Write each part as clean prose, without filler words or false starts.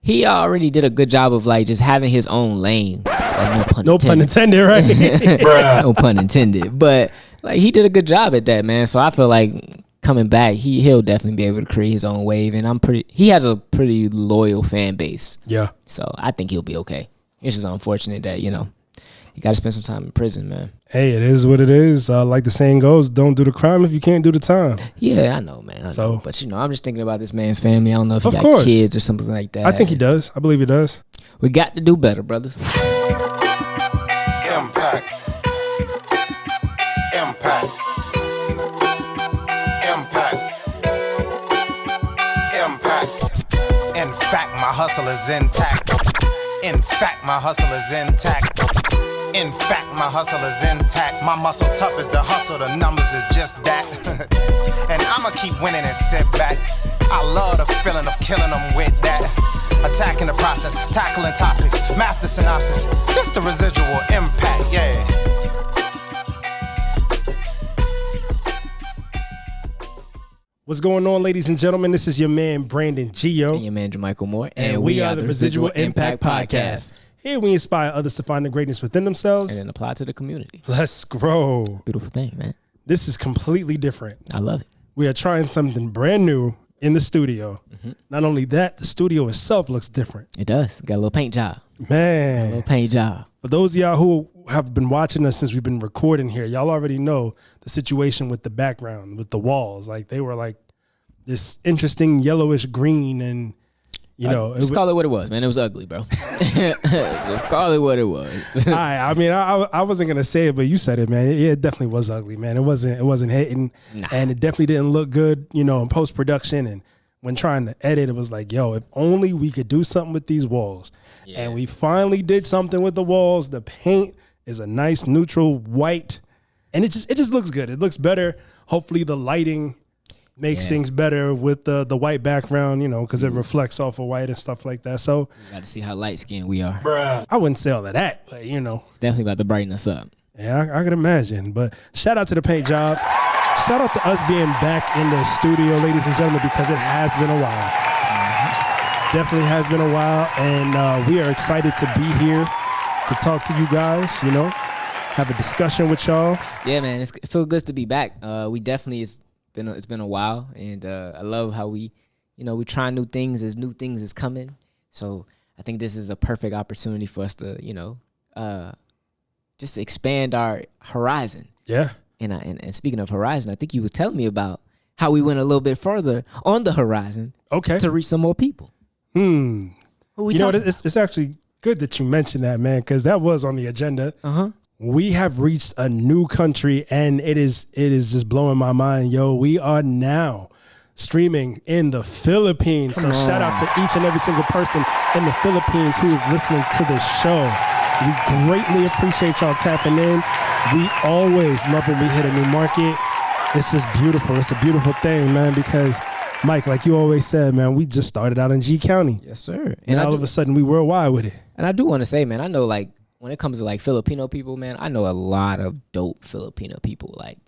he already did a good job of like just having his own lane. Like, no pun intended, right? No pun intended. But like he did a good job at that, man. So I feel like coming back, he'll definitely be able to create his own wave, and he has a pretty loyal fan base. Yeah. So I think he'll be okay. It's just unfortunate that, you know, you got to spend some time in prison, man. Hey, it is what it is. Like the saying goes, don't do the crime if you can't do the time. Yeah, I know, man. I know. But, you know, I'm just thinking about this man's family. I don't know if he got kids or something like that. I think he does. I believe he does. We got to do better, brothers. Impact. Impact. Impact. Impact. In fact, my hustle is intact. In fact, my hustle is intact. In fact, my hustle is intact. My muscle tough as the hustle, the numbers is just that. And I'ma keep winning and sit back. I love the feeling of killing them with that. Attacking the process, tackling topics, master synopsis. This the residual impact, yeah. What's going on, ladies and gentlemen? This is your man, Brandon Gio. And your man, JaMichael Moore. And we are the Residual Impact Podcast. Here we inspire others to find the greatness within themselves. And then apply to the community. Let's grow. Beautiful thing, man. This is completely different. I love it. We are trying something brand new in the studio. Mm-hmm. Not only that, the studio itself looks different. It does. Got a little paint job. Man. A little paint job. For those of y'all who have been watching us since we've been recording here, y'all already know the situation with the background, with the walls. Like, they were like this interesting yellowish green, and you know, just call it what it was, man. It was ugly, bro. Just call it what it was. I mean, I wasn't gonna say it, but you said it, man. It definitely was ugly, man. It wasn't hitting, and it definitely didn't look good, you know, in post production. And when trying to edit, it was like, yo, if only we could do something with these walls. Yeah. And we finally did something with the walls. The paint is a nice neutral white, and it just looks good. It looks better. Hopefully, the lighting makes things better with the white background, you know, because it reflects off of white and stuff like that. So you got to see how light skinned we are. Bruh. I wouldn't say all of that, but you know, it's definitely about to brighten us up. Yeah, I can imagine. But shout out to the paint job. Shout out to us being back in the studio, ladies and gentlemen, because it has been a while. Mm-hmm. Definitely has been a while, and we are excited to be here to talk to you guys. You know, have a discussion with y'all. Yeah, man, it feels good to be back. We definitely it's been a while, and I love how we try new things as new things is coming. So I think this is a perfect opportunity for us to, you know, just expand our horizon. Yeah. And speaking of horizon, I think you was telling me about how we went a little bit further on the horizon. Okay. To reach some more people. You know, it's actually good that you mentioned that, man, because that was on the agenda. Uh-huh. We have reached a new country, and it is just blowing my mind. Yo, we are now streaming in the Philippines. So shout out to each and every single person in the Philippines who is listening to this show. We greatly appreciate y'all tapping in. We always love when we hit a new market. It's just beautiful. It's a beautiful thing, man, because Mike, like you always said, man, we just started out in G County. Yes, sir. And all of a sudden we worldwide with it. And I do want to say, man, I know, like, when it comes to like Filipino people, man, I know a lot of dope Filipino people. Like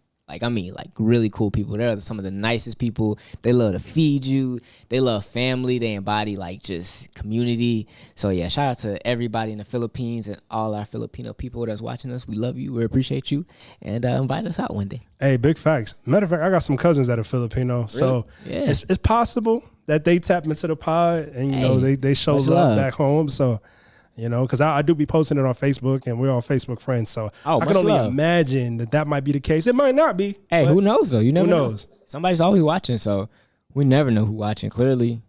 really cool people. They're some of the nicest people. They love to feed you. They love family. They embody like just community. So yeah, shout out to everybody in the Philippines and all our Filipino people that's watching us. We love you. We appreciate you. And invite us out one day. Hey, big facts. Matter of fact, I got some cousins that are Filipino. Really? So yeah. It's possible that they tap into the pod and, you know, they show love back home. So, you know, because I do be posting it on Facebook, and we're all Facebook friends. So I can only imagine that might be the case. It might not be. Hey, who knows, though? You never know. Knows? Somebody's always watching, so we never know who's watching. Clearly,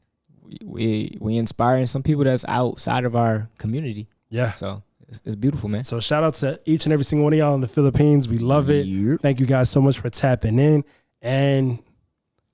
we inspiring some people that's outside of our community. Yeah. So it's beautiful, man. So shout out to each and every single one of y'all in the Philippines. We love it. Yep. Thank you guys so much for tapping in. And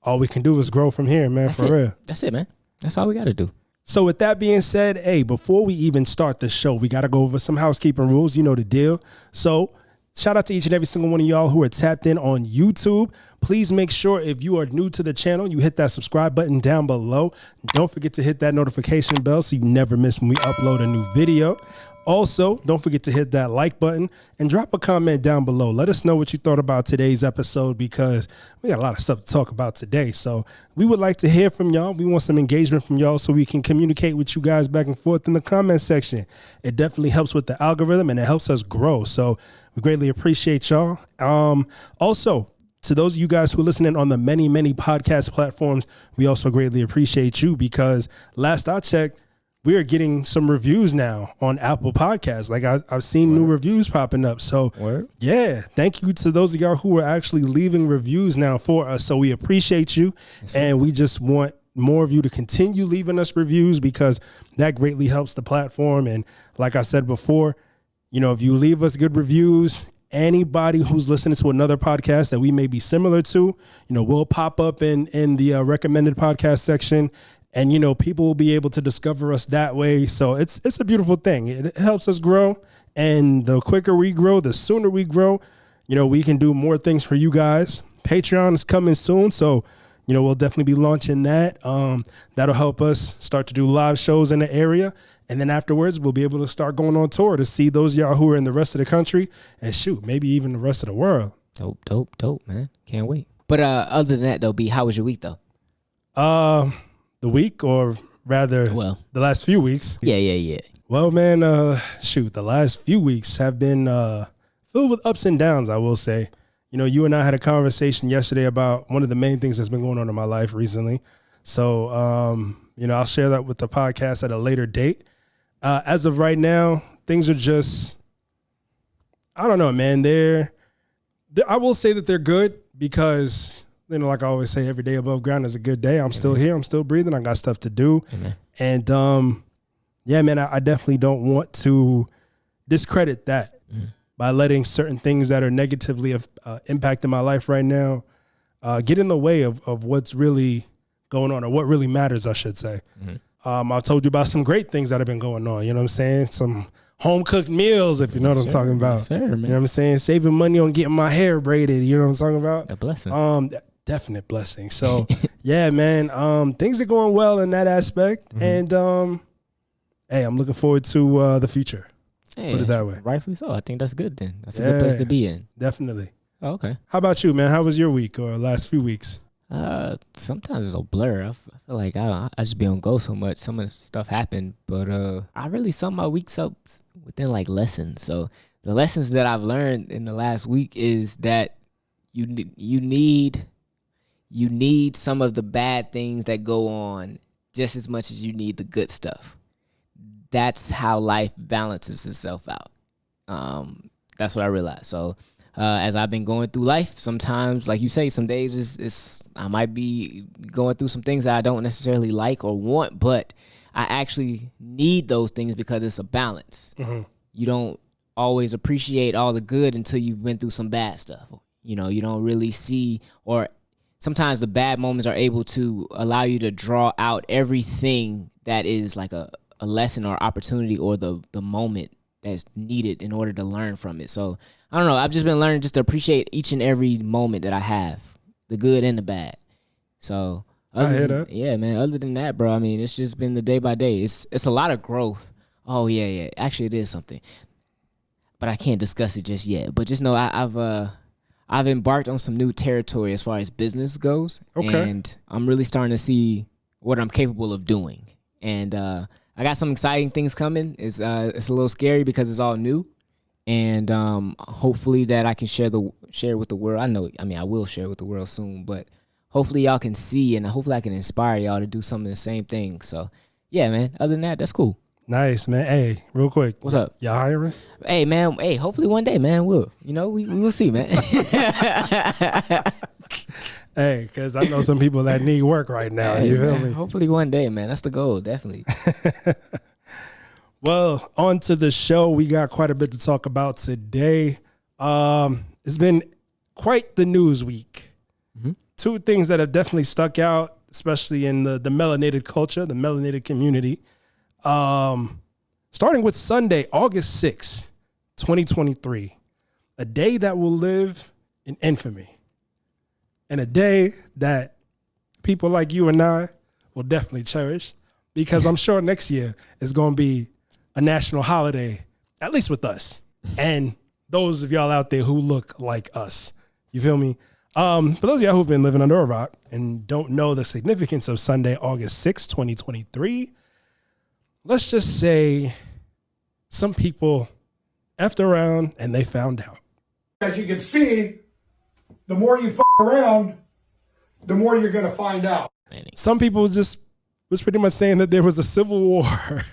all we can do is grow from here, man, real. That's it, man. That's all we got to do. So with that being said, hey, before we even start the show, we got to go over some housekeeping rules. You know the deal. So shout out to each and every single one of y'all who are tapped in on YouTube. Please make sure if you are new to the channel, you hit that subscribe button down below. Don't forget to hit that notification bell so you never miss when we upload a new video. Also, don't forget to hit that like button and drop a comment down below. Let us know what you thought about today's episode because we got a lot of stuff to talk about today. So we would like to hear from y'all. We want some engagement from y'all so we can communicate with you guys back and forth in the comment section. It definitely helps with the algorithm and it helps us grow. So we greatly appreciate y'all. Also, to those of you guys who are listening on the many, many podcast platforms, we also greatly appreciate you because last I checked, we are getting some reviews now on Apple Podcasts. Like I've seen new reviews popping up. So yeah, thank you to those of y'all who are actually leaving reviews now for us. So we appreciate you. And we just want more of you to continue leaving us reviews because that greatly helps the platform. And like I said before, you know, if you leave us good reviews, anybody who's listening to another podcast that we may be similar to, you know, we'll pop up in the recommended podcast section. And, you know, people will be able to discover us that way. So it's a beautiful thing. It helps us grow. And the quicker we grow, the sooner we grow, you know, we can do more things for you guys. Patreon is coming soon. So, you know, we'll definitely be launching that. That'll help us start to do live shows in the area. And then afterwards, we'll be able to start going on tour to see those y'all who are in the rest of the country and shoot, maybe even the rest of the world. Dope, man. Can't wait. But other than that, though, B, how was your week, though? The week, or rather, the last few weeks. Yeah. Well, man, the last few weeks have been filled with ups and downs, I will say. You know, you and I had a conversation yesterday about one of the main things that's been going on in my life recently. So, you know, I'll share that with the podcast at a later date. As of right now, things are just, I don't know, man. I will say that they're good because, you know, like I always say, every day above ground is a good day. I'm still here. I'm still breathing. I got stuff to do. And, yeah, man, I definitely don't want to discredit that by letting certain things that are negatively impacting my life right now get in the way of what's really going on or what really matters, I should say. I've told you about some great things that have been going on. You know what I'm saying? Some home-cooked meals, if you know what I'm talking about. You know what I'm saying? Saving money on getting my hair braided. You know what I'm talking about? A blessing. Definite blessing. So, yeah, man, things are going well in that aspect. And, hey, I'm looking forward to the future. Hey, put it that way. Rightfully so. I think that's good then. That's a good place to be in. Definitely. Oh, okay. How about you, man? How was your week or last few weeks? Sometimes it's a blur. I feel like I just be on go so much. Some of the stuff happened, but I really sum my weeks up within like lessons. So the lessons that I've learned in the last week is that you need some of the bad things that go on just as much as you need the good stuff. That's how life balances itself out. That's what I realized. So as I've been going through life, sometimes, like you say, some days I might be going through some things that I don't necessarily like or want, but I actually need those things because it's a balance. You don't always appreciate all the good until you've been through some bad stuff. You know, you don't really see, or sometimes the bad moments are able to allow you to draw out everything that is like a lesson or opportunity or the moment that's needed in order to learn from it. So I don't know. I've just been learning just to appreciate each and every moment that I have, the good and the bad. So I hear that. Yeah, man. Other than that, bro, I mean, it's just been the day by day. It's a lot of growth. Oh yeah. Actually, it is something, but I can't discuss it just yet. But just know I've embarked on some new territory as far as business goes. Okay. And I'm really starting to see what I'm capable of doing. And I got some exciting things coming. It's a little scary because it's all new. And hopefully that I can share with the world. I will share with the world soon, but hopefully y'all can see and hopefully I can inspire y'all to do some of the same thing. So yeah, man, other than that, that's cool. Nice, man. Hey, real quick. What's up? Y'all hiring? Hey, man. Hey, hopefully one day, man, we will see, man. Hey, because I know some people that need work right now. Hey, you feel man, me? hopefully one day, man. That's the goal, definitely. Well, on to the show. We got quite a bit to talk about today. It's been quite the news week. Two things that have definitely stuck out, especially in the melanated culture, the melanated community. Starting with Sunday, August 6th, 2023, a day that will live in infamy. And a day that people like you and I will definitely cherish because I'm sure next year is going to be a national holiday at least with us and those of y'all out there who look like us. You feel me? For those of y'all who've been living under a rock and don't know the significance of Sunday, August 6, 2023, let's just say some people effed around and they found out. As you can see, the more you f around, the more you're going to find out. Some people was pretty much saying that there was a civil war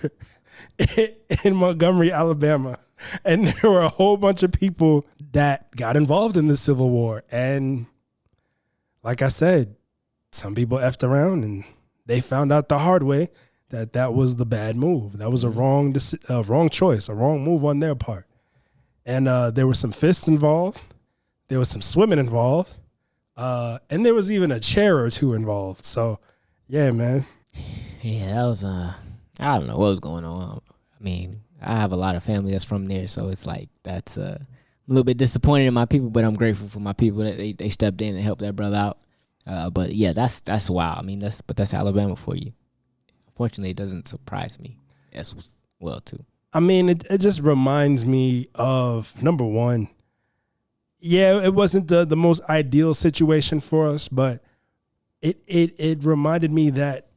in Montgomery, Alabama. And there were a whole bunch of people that got involved in the Civil War. And like I said, some people effed around and they found out the hard way that was the bad move. That was a wrong choice, a wrong move on their part. And there were some fists involved. There was some swimming involved. And there was even a chair or two involved. So, yeah, man. Yeah, that was, I don't know what was going on. I mean, I have a lot of family that's from there, so it's like that's a little bit disappointed in my people, but I'm grateful for my people that they stepped in and helped that brother out. But yeah, that's wild. I mean, that's Alabama for you. Unfortunately, it doesn't surprise me as well too. I mean, it just reminds me of, number one, yeah, it wasn't the most ideal situation for us, but it reminded me that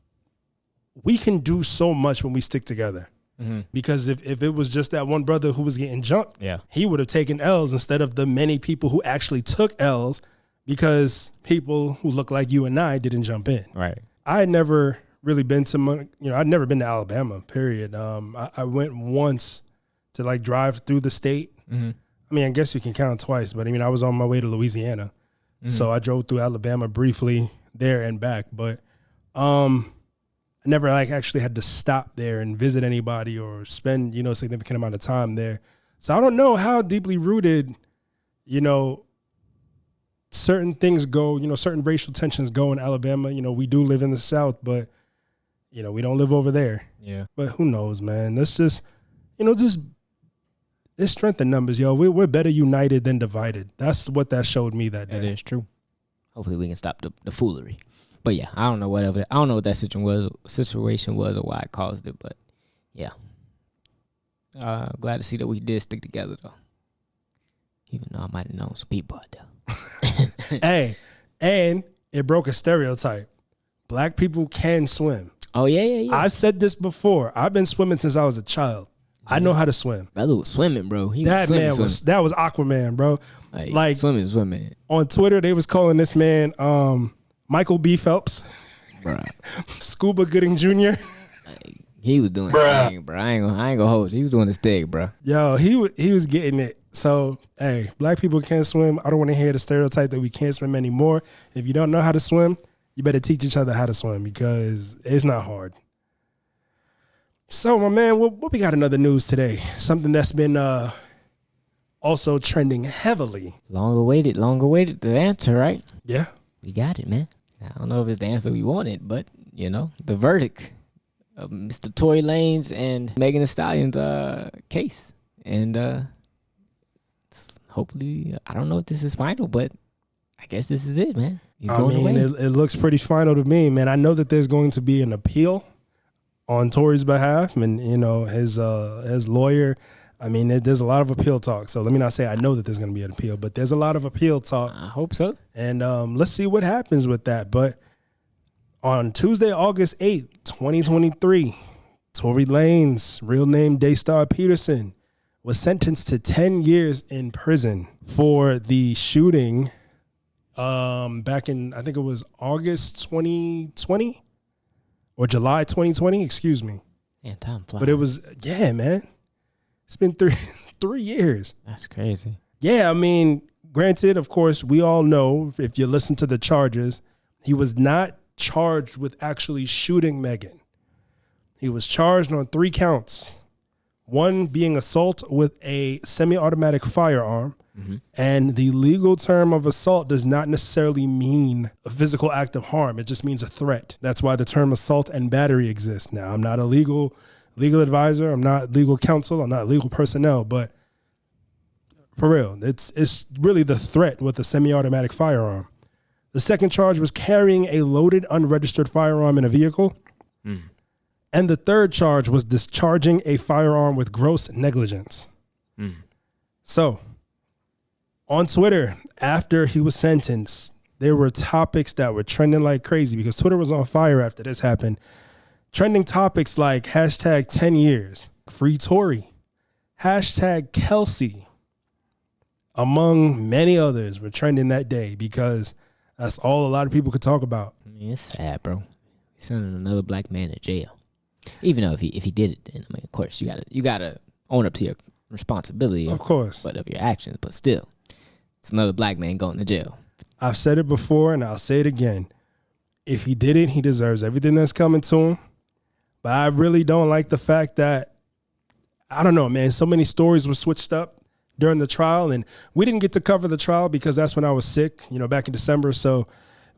we can do so much when we stick together. Mm-hmm. Because if it was just that one brother who was getting jumped, he would have taken L's instead of the many people who actually took L's because people who look like you and I didn't jump in. Right. I had never really been to, I'd never been to Alabama, period. I went once to like drive through the state. Mm-hmm. I mean, I guess you can count twice, but I mean, I was on my way to Louisiana. Mm-hmm. So I drove through Alabama briefly there and back, but I never like actually had to stop there and visit anybody or spend, a significant amount of time there. So I don't know how deeply rooted, certain things go, certain racial tensions go in Alabama. We do live in the South, but, we don't live over there. Yeah. But who knows, man? Let's just, it's strength in numbers, yo. We're better united than divided. That's what that showed me that day. That is true. Hopefully we can stop the foolery. But yeah, I don't know what that situation was or why it caused it, but yeah. Glad to see that we did stick together though. Even though I might have known some people out there. Hey, and it broke a stereotype. Black people can swim. Oh yeah. I've said this before. I've been swimming since I was a child. I know how to swim. Brother was swimming, bro. That was Aquaman, bro. Like swimming. On Twitter, they was calling this man Michael B. Phelps, Scuba Gooding Jr. He was doing his thing, bro. I ain't gonna hold you. He was doing his thing, bro. Yo, he was getting it. So, hey, black people can't swim. I don't want to hear the stereotype that we can't swim anymore. If you don't know how to swim, you better teach each other how to swim because it's not hard. So, my man, what we got in other news today? Something that's been also trending heavily. Long awaited the answer, right? Yeah. We got it, man. I don't know if it's the answer we wanted, but, the verdict of Mr. Tory Lanez and Megan Thee Stallion's case. And hopefully, I don't know if this is final, but I guess this is it, man. He's going away. It looks pretty final to me, man. I know that there's going to be an appeal on Tory's behalf, and, his lawyer. I mean, there's a lot of appeal talk. So let me not say I know that there's going to be an appeal, but there's a lot of appeal talk. I hope so. And let's see what happens with that. But on Tuesday, August 8th, 2023, Tory Lanez, real name Daystar Peterson, was sentenced to 10 years in prison for the shooting back in, I think it was August 2020 or July 2020, excuse me. Yeah, time flies. But it was, yeah, man. It's been 3 years. That's crazy. Yeah, I mean, granted, of course, we all know, if you listen to the charges, he was not charged with actually shooting Megan. He was charged on 3 counts. One being assault with a semi-automatic firearm. Mm-hmm. And the legal term of assault does not necessarily mean a physical act of harm. It just means a threat. That's why the term assault and battery exists. Now, I'm not a legal advisor. I'm not legal counsel. I'm not legal personnel. But for real, it's really the threat with a semi-automatic firearm. The second charge was carrying a loaded, unregistered firearm in a vehicle. Mm. And the third charge was discharging a firearm with gross negligence. So on Twitter, after he was sentenced, there were topics that were trending like crazy because Twitter was on fire after this happened. Trending topics like hashtag 10 years, free Tory, hashtag Kelsey, among many others were trending that day because that's all a lot of people could talk about. I mean, it's sad, bro. He's sending another black man to jail. Even though if he did it, then I mean, of course you gotta own up to your responsibility, of course, but of your actions. But still, it's another black man going to jail. I've said it before and I'll say it again. If he did it, he deserves everything that's coming to him. But I really don't like the fact that, I don't know, man, so many stories were switched up during the trial, and we didn't get to cover the trial because that's when I was sick, back in December. So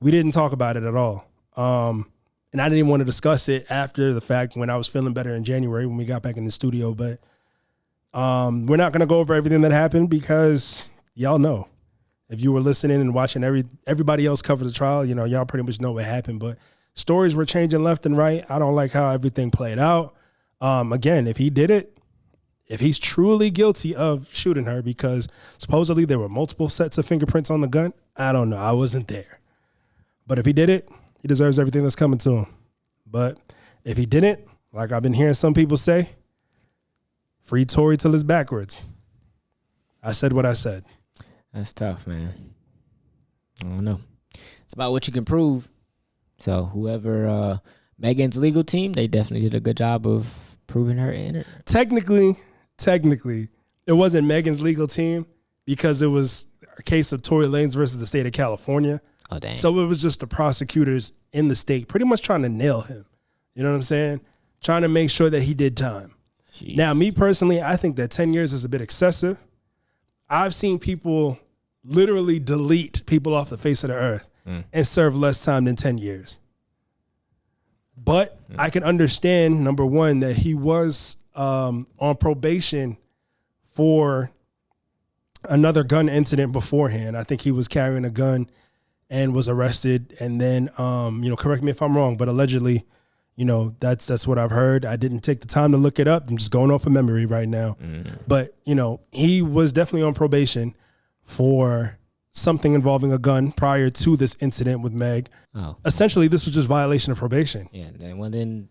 we didn't talk about it at all. And I didn't even want to discuss it after the fact when I was feeling better in January when we got back in the studio. But we're not going to go over everything that happened because y'all know. If you were listening and watching everybody else cover the trial, y'all pretty much know what happened. But stories were changing left and right. I don't like how everything played out. Again, if he did it, if he's truly guilty of shooting her, because supposedly there were multiple sets of fingerprints on the gun, I don't know. I wasn't there. But if he did it, he deserves everything that's coming to him. But if he didn't, like I've been hearing some people say, free Tory till it's backwards. I said what I said. That's tough, man. I don't know. It's about what you can prove. So whoever Megan's legal team, they definitely did a good job of proving her innocent. Technically, it wasn't Megan's legal team because it was a case of Tory Lanez versus the state of California. Oh, dang. So it was just the prosecutors in the state pretty much trying to nail him. You know what I'm saying? Trying to make sure that he did time. Jeez. Now, me personally, I think that 10 years is a bit excessive. I've seen people literally delete people off the face of the earth and serve less time than 10 years. But I can understand, number one, that he was on probation for another gun incident beforehand. I think he was carrying a gun and was arrested. And then, correct me if I'm wrong, but allegedly, that's what I've heard. I didn't take the time to look it up. I'm just going off of memory right now. But, he was definitely on probation for something involving a gun prior to this incident with Meg. Oh. Essentially, this was just violation of probation. Yeah, then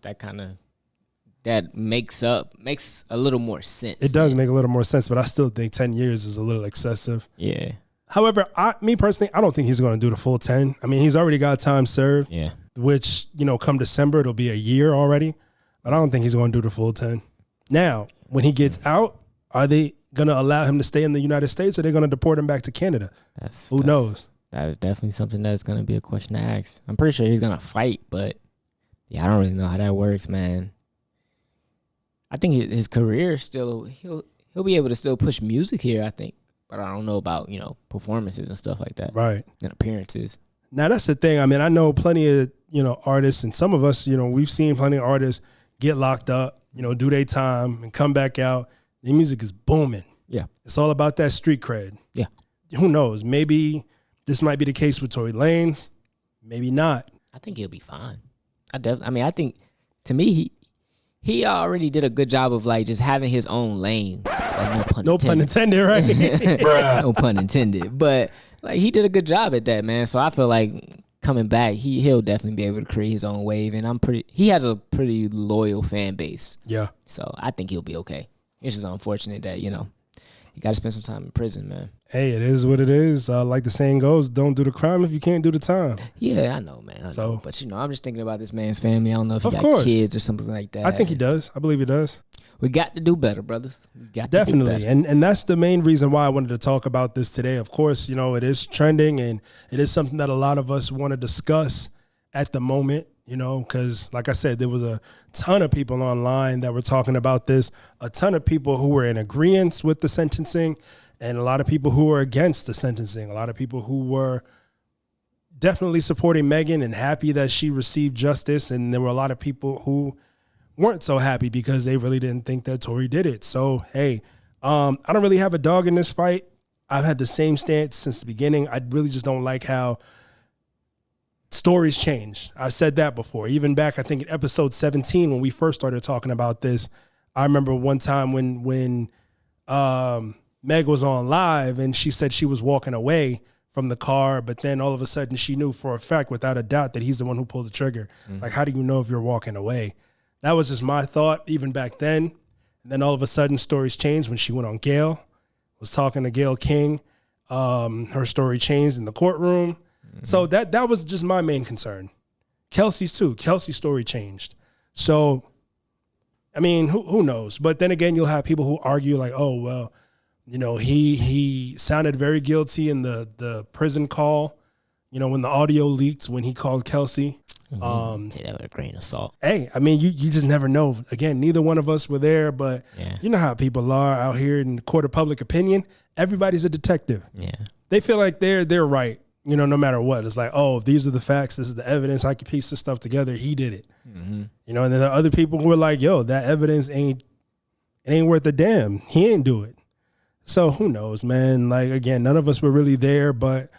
that makes a little more sense. It does make a little more sense, but I still think 10 years is a little excessive. Yeah. However, me personally, I don't think he's going to do the full 10. I mean, he's already got time served. Yeah. Which, come December, it'll be a year already. But I don't think he's going to do the full 10. Now, when he gets out, are they going to allow him to stay in the United States, or are they going to deport him back to Canada? Who knows? That is definitely something that's going to be a question to ask. I'm pretty sure he's going to fight, but yeah, I don't really know how that works, man. I think his career still, he'll be able to still push music here, I think. But I don't know about, performances and stuff like that. Right. And appearances. Now, that's the thing. I mean, I know plenty of, artists, and some of us, we've seen plenty of artists get locked up, do their time and come back out. Their music is booming. Yeah. It's all about that street cred. Yeah. Who knows? Maybe this might be the case with Tory Lanez. Maybe not. I think he'll be fine. I think, to me, he already did a good job of like just having his own lane. Like, no pun intended, right? No pun intended. But like he did a good job at that, man. So I feel like coming back, he'll definitely be able to create his own wave. And he has a pretty loyal fan base. Yeah. So I think he'll be okay. It's just unfortunate that, you got to spend some time in prison, man. Hey, it is what it is. Like the saying goes, don't do the crime if you can't do the time. Yeah, I know, man. I know. But, I'm just thinking about this man's family. I don't know if he got kids or something like that. I think he does. I believe he does. We got to do better, brothers. Definitely. And that's the main reason why I wanted to talk about this today. Of course, it is trending, and it is something that a lot of us want to discuss at the moment. Because like I said, there was a ton of people online that were talking about this, a ton of people who were in agreement with the sentencing, and a lot of people who were against the sentencing, a lot of people who were definitely supporting Megan and happy that she received justice. And there were a lot of people who weren't so happy because they really didn't think that Tory did it. So, hey, I don't really have a dog in this fight. I've had the same stance since the beginning. I really just don't like how stories change. I've said that before. Even back, I think in episode 17, when we first started talking about this, I remember one time when Meg was on live and she said she was walking away from the car, but then all of a sudden she knew for a fact, without a doubt, that he's the one who pulled the trigger. Like, how do you know if you're walking away? That was just my thought even back then. And then all of a sudden stories changed when she went on Gail, was talking to Gail King. Her story changed in the courtroom. So that was just my main concern. Kelsey's too. Kelsey's story changed. So, I mean, who knows? But then again, you'll have people who argue like, oh, well, you know, he sounded very guilty in the prison call, you know, when the audio leaked when he called Kelsey. Take that with a grain of salt. Hey, I mean, you just never know. Again, neither one of us were there, but you know how people are out here in the court of public opinion. Everybody's a detective. Yeah. They feel like they're right, you know, no matter what. It's like, oh, these are the facts. This is the evidence. I can piece this stuff together. He did it. You know, and then there are other people who are like, yo, that evidence ain't worth a damn. He ain't do it. So who knows, man? Like, again, none of us were really there. But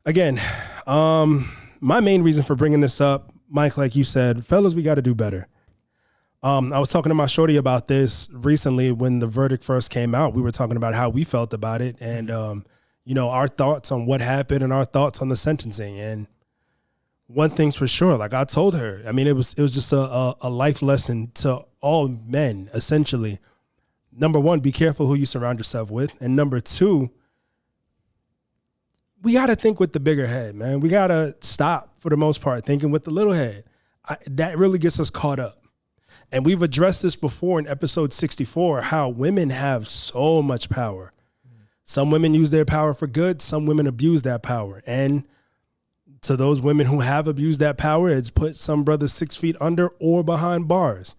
again, my main reason for bringing this up, Mike, like you said, fellas, we got to do better. I was talking to my shorty about this recently when the verdict first came out. We were talking about how we felt about it and, you know, our thoughts on what happened and our thoughts on the sentencing. And one thing's for sure, like I told her, I mean, it was just a life lesson to all men, essentially. Number one, be careful who you surround yourself with. And number two, we got to think with the bigger head, man. We got to stop, for the most part, thinking with the little head. That really gets us caught up. And we've addressed this before in episode 64, how women have so much power. Some women use their power for good. Some women abuse that power. And to those women who have abused that power, it's put some brothers 6 feet under or behind bars.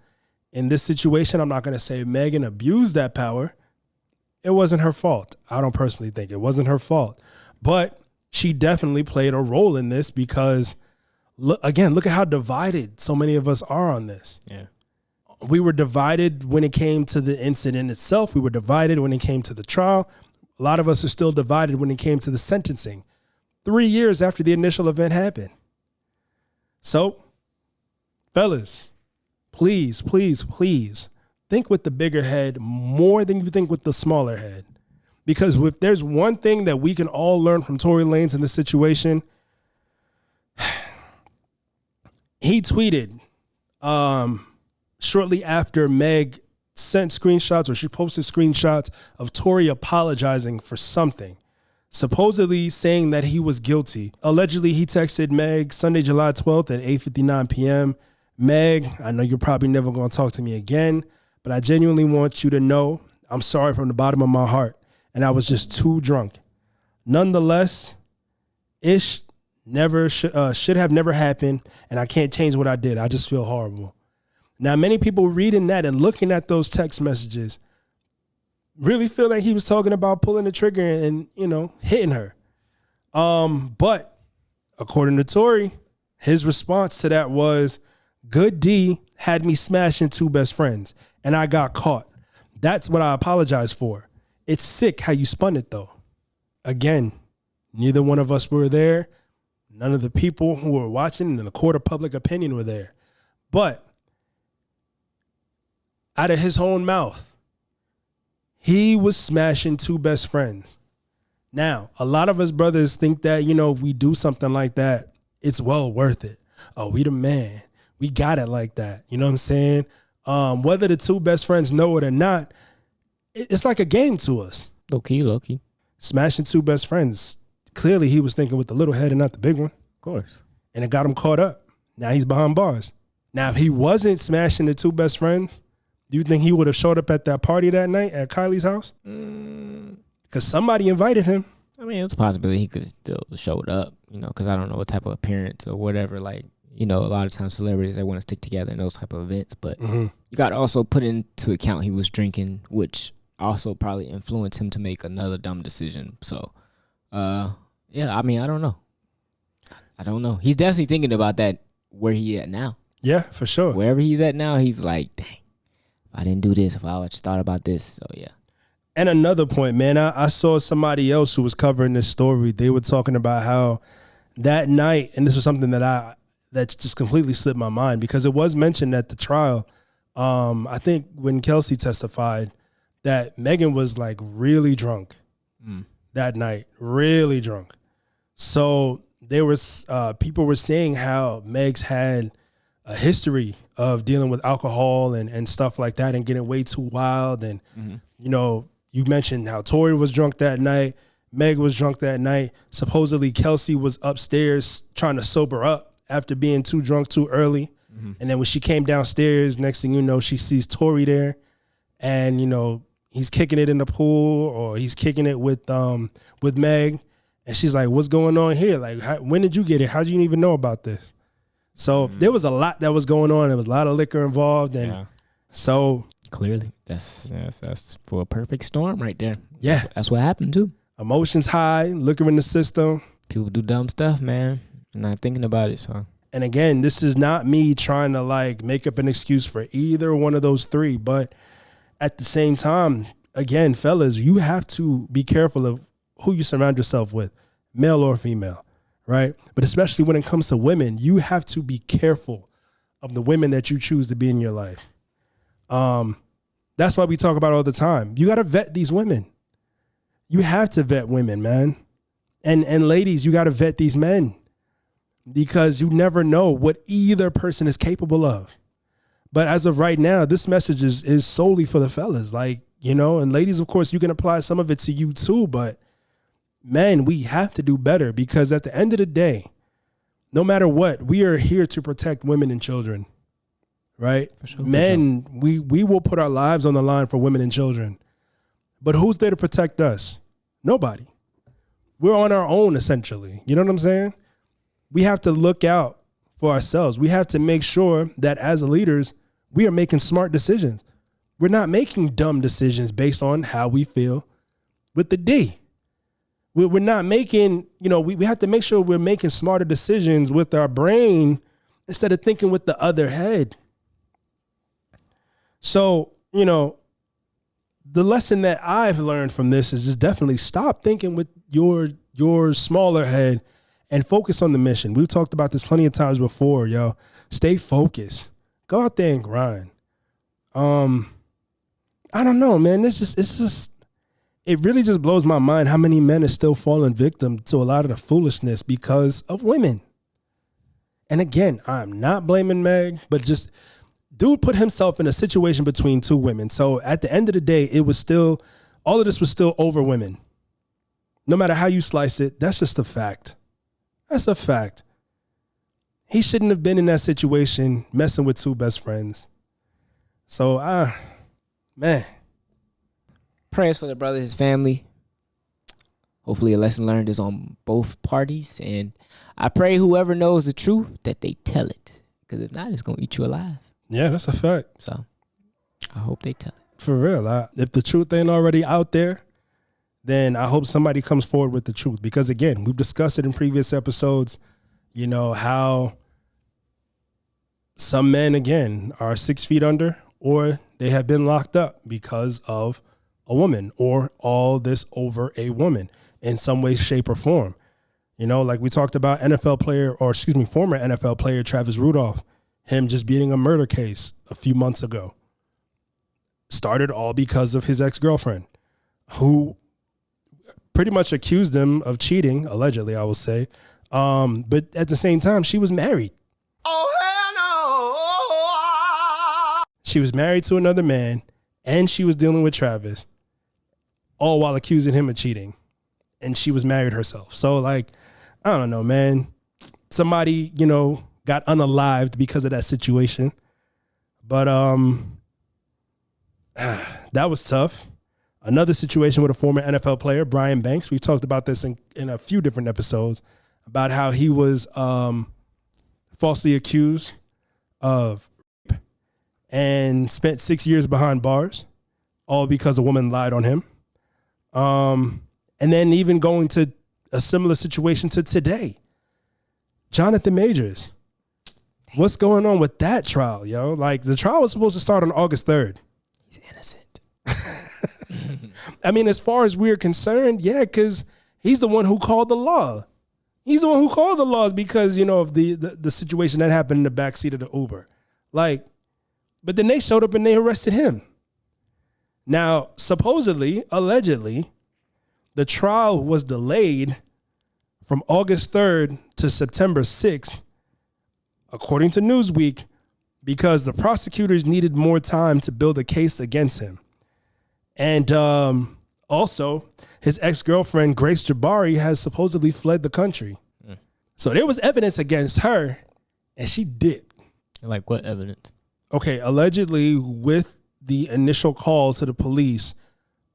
In this situation, I'm not going to say Megan abused that power. It wasn't her fault. I don't personally think it wasn't her fault. But she definitely played a role in this because, look at how divided so many of us are on this. Yeah. We were divided when it came to the incident itself. We were divided when it came to the trial. A lot of us are still divided when it came to the sentencing 3 years after the initial event happened. So, fellas, please, please, please think with the bigger head more than you think with the smaller head. Because if there's one thing that we can all learn from Tory Lanez in this situation, he tweeted shortly after Meg sent screenshots, or she posted screenshots of Tory apologizing for something, supposedly saying that he was guilty. Allegedly, he texted Meg Sunday, July 12th at 8:59 p.m. Meg, I know you're probably never going to talk to me again, but I genuinely want you to know I'm sorry from the bottom of my heart, and I was just too drunk. Nonetheless, should have never happened, and I can't change what I did. I just feel horrible. Now, many people reading that and looking at those text messages really feel like he was talking about pulling the trigger and you know, hitting her. But according to Tory, his response to that was, "Good D had me smashing two best friends, and I got caught. That's what I apologize for. It's sick how you spun it, though." Again, neither one of us were there. None of the people who were watching in the court of public opinion were there. But out of his own mouth, he was smashing two best friends. Now, a lot of us brothers think that, you know, if we do something like that, it's well worth it. Oh, we the man. We got it like that. You know what I'm saying? Whether the two best friends know it or not, it's like a game to us. Low key. Smashing two best friends. Clearly, he was thinking with the little head and not the big one. Of course. And it got him caught up. Now he's behind bars. Now, if he wasn't smashing the two best friends, do you think he would have showed up at that party that night at Kylie's house? Because somebody invited him. I mean, it's a possibility he could have still showed up, you know, because I don't know what type of appearance or whatever. Like, you know, a lot of times celebrities, they want to stick together in those type of events. But you got to also put into account he was drinking, which also probably influenced him to make another dumb decision. So, yeah, I mean, I don't know. He's definitely thinking about that, where he at now. Yeah, for sure. Wherever he's at now, he's like, dang, if I didn't do this, if I just thought about this. So, yeah. And another point, man, I saw somebody else who was covering this story. They were talking about how that night, and this was something that just completely slipped my mind because it was mentioned at the trial. I think when Kelsey testified that Megan was like really drunk that night, really drunk. So there was people were saying how Megs had a history of dealing with alcohol and stuff like that and getting way too wild. And, you know, you mentioned how Tory was drunk that night. Meg was drunk that night. Supposedly Kelsey was upstairs trying to sober up after being too drunk too early. And then when she came downstairs, next thing you know, she sees Tory there. And, you know, he's kicking it in the pool or he's kicking it with Meg. And she's like, what's going on here? Like, when did you get it? How did you even know about this? So there was a lot that was going on. There was a lot of liquor involved. And so clearly that's for a perfect storm right there. Yeah. That's what happened too. Emotions high, liquor in the system. People do dumb stuff, man. I'm not thinking about it. So, and again, this is not me trying to like make up an excuse for either one of those three. But at the same time, again, fellas, you have to be careful of who you surround yourself with, male or female, right? But especially when it comes to women, you have to be careful of the women that you choose to be in your life. That's why we talk about it all the time. You got to vet these women. You have to vet women, man. And ladies, you got to vet these men because you never know what either person is capable of. But as of right now, this message is solely for the fellas. Like, you know, and ladies, of course, you can apply some of it to you too. But men, we have to do better because at the end of the day, no matter what, we are here to protect women and children, right? For sure, men, we will put our lives on the line for women and children. But who's there to protect us? Nobody. We're on our own, essentially. You know what I'm saying? We have to look out for ourselves. We have to make sure that as leaders, we are making smart decisions. We're not making dumb decisions based on how we feel with the D. We're not making, you know, we have to make sure we're making smarter decisions with our brain instead of thinking with the other head. So, you know, the lesson that I've learned from this is just definitely stop thinking with your smaller head and focus on the mission. We've talked about this plenty of times before, yo. Stay focused. Go out there and grind. I don't know, man. It really just blows my mind how many men are still falling victim to a lot of the foolishness because of women. And again, I'm not blaming Meg, but just dude put himself in a situation between two women. So at the end of the day, it was still, all of this was still over women. No matter how you slice it, that's just a fact. That's a fact. He shouldn't have been in that situation messing with two best friends. So, man. Prayers for the brother, his family. Hopefully a lesson learned is on both parties. And I pray whoever knows the truth that they tell it. Because if not, it's going to eat you alive. Yeah, that's a fact. So I hope they tell it. For real. If the truth ain't already out there, then I hope somebody comes forward with the truth. Because again, we've discussed it in previous episodes, you know, how some men, again, are 6 feet under or they have been locked up because of a woman or all this over a woman in some way, shape, or form. You know, like we talked about former NFL player Travis Rudolph, him just beating a murder case a few months ago. Started all because of his ex-girlfriend, who pretty much accused him of cheating, allegedly, I will say. But at the same time, she was married. Oh, hell no. She was married to another man, and she was dealing with Travis, all while accusing him of cheating. And she was married herself. So, like, I don't know, man. Somebody, you know, got unalived because of that situation. But that was tough. Another situation with a former NFL player, Brian Banks. We talked about this in a few different episodes about how he was falsely accused of rape and spent 6 years behind bars, all because a woman lied on him. And then even going to a similar situation to today. Johnathan Majors. What's going on with that trial, yo? Like, the trial was supposed to start on August 3rd. He's innocent. I mean, as far as we're concerned, yeah, because he's the one who called the law. He's the one who called the laws because, you know, of the situation that happened in the backseat of the Uber. Like, but then they showed up and they arrested him. Now, supposedly, allegedly, the trial was delayed from August 3rd to September 6th, according to Newsweek, because the prosecutors needed more time to build a case against him. And also, his ex-girlfriend, Grace Jabari, has supposedly fled the country. So there was evidence against her, and she dipped. Like what evidence? Okay, allegedly, with the initial call to the police,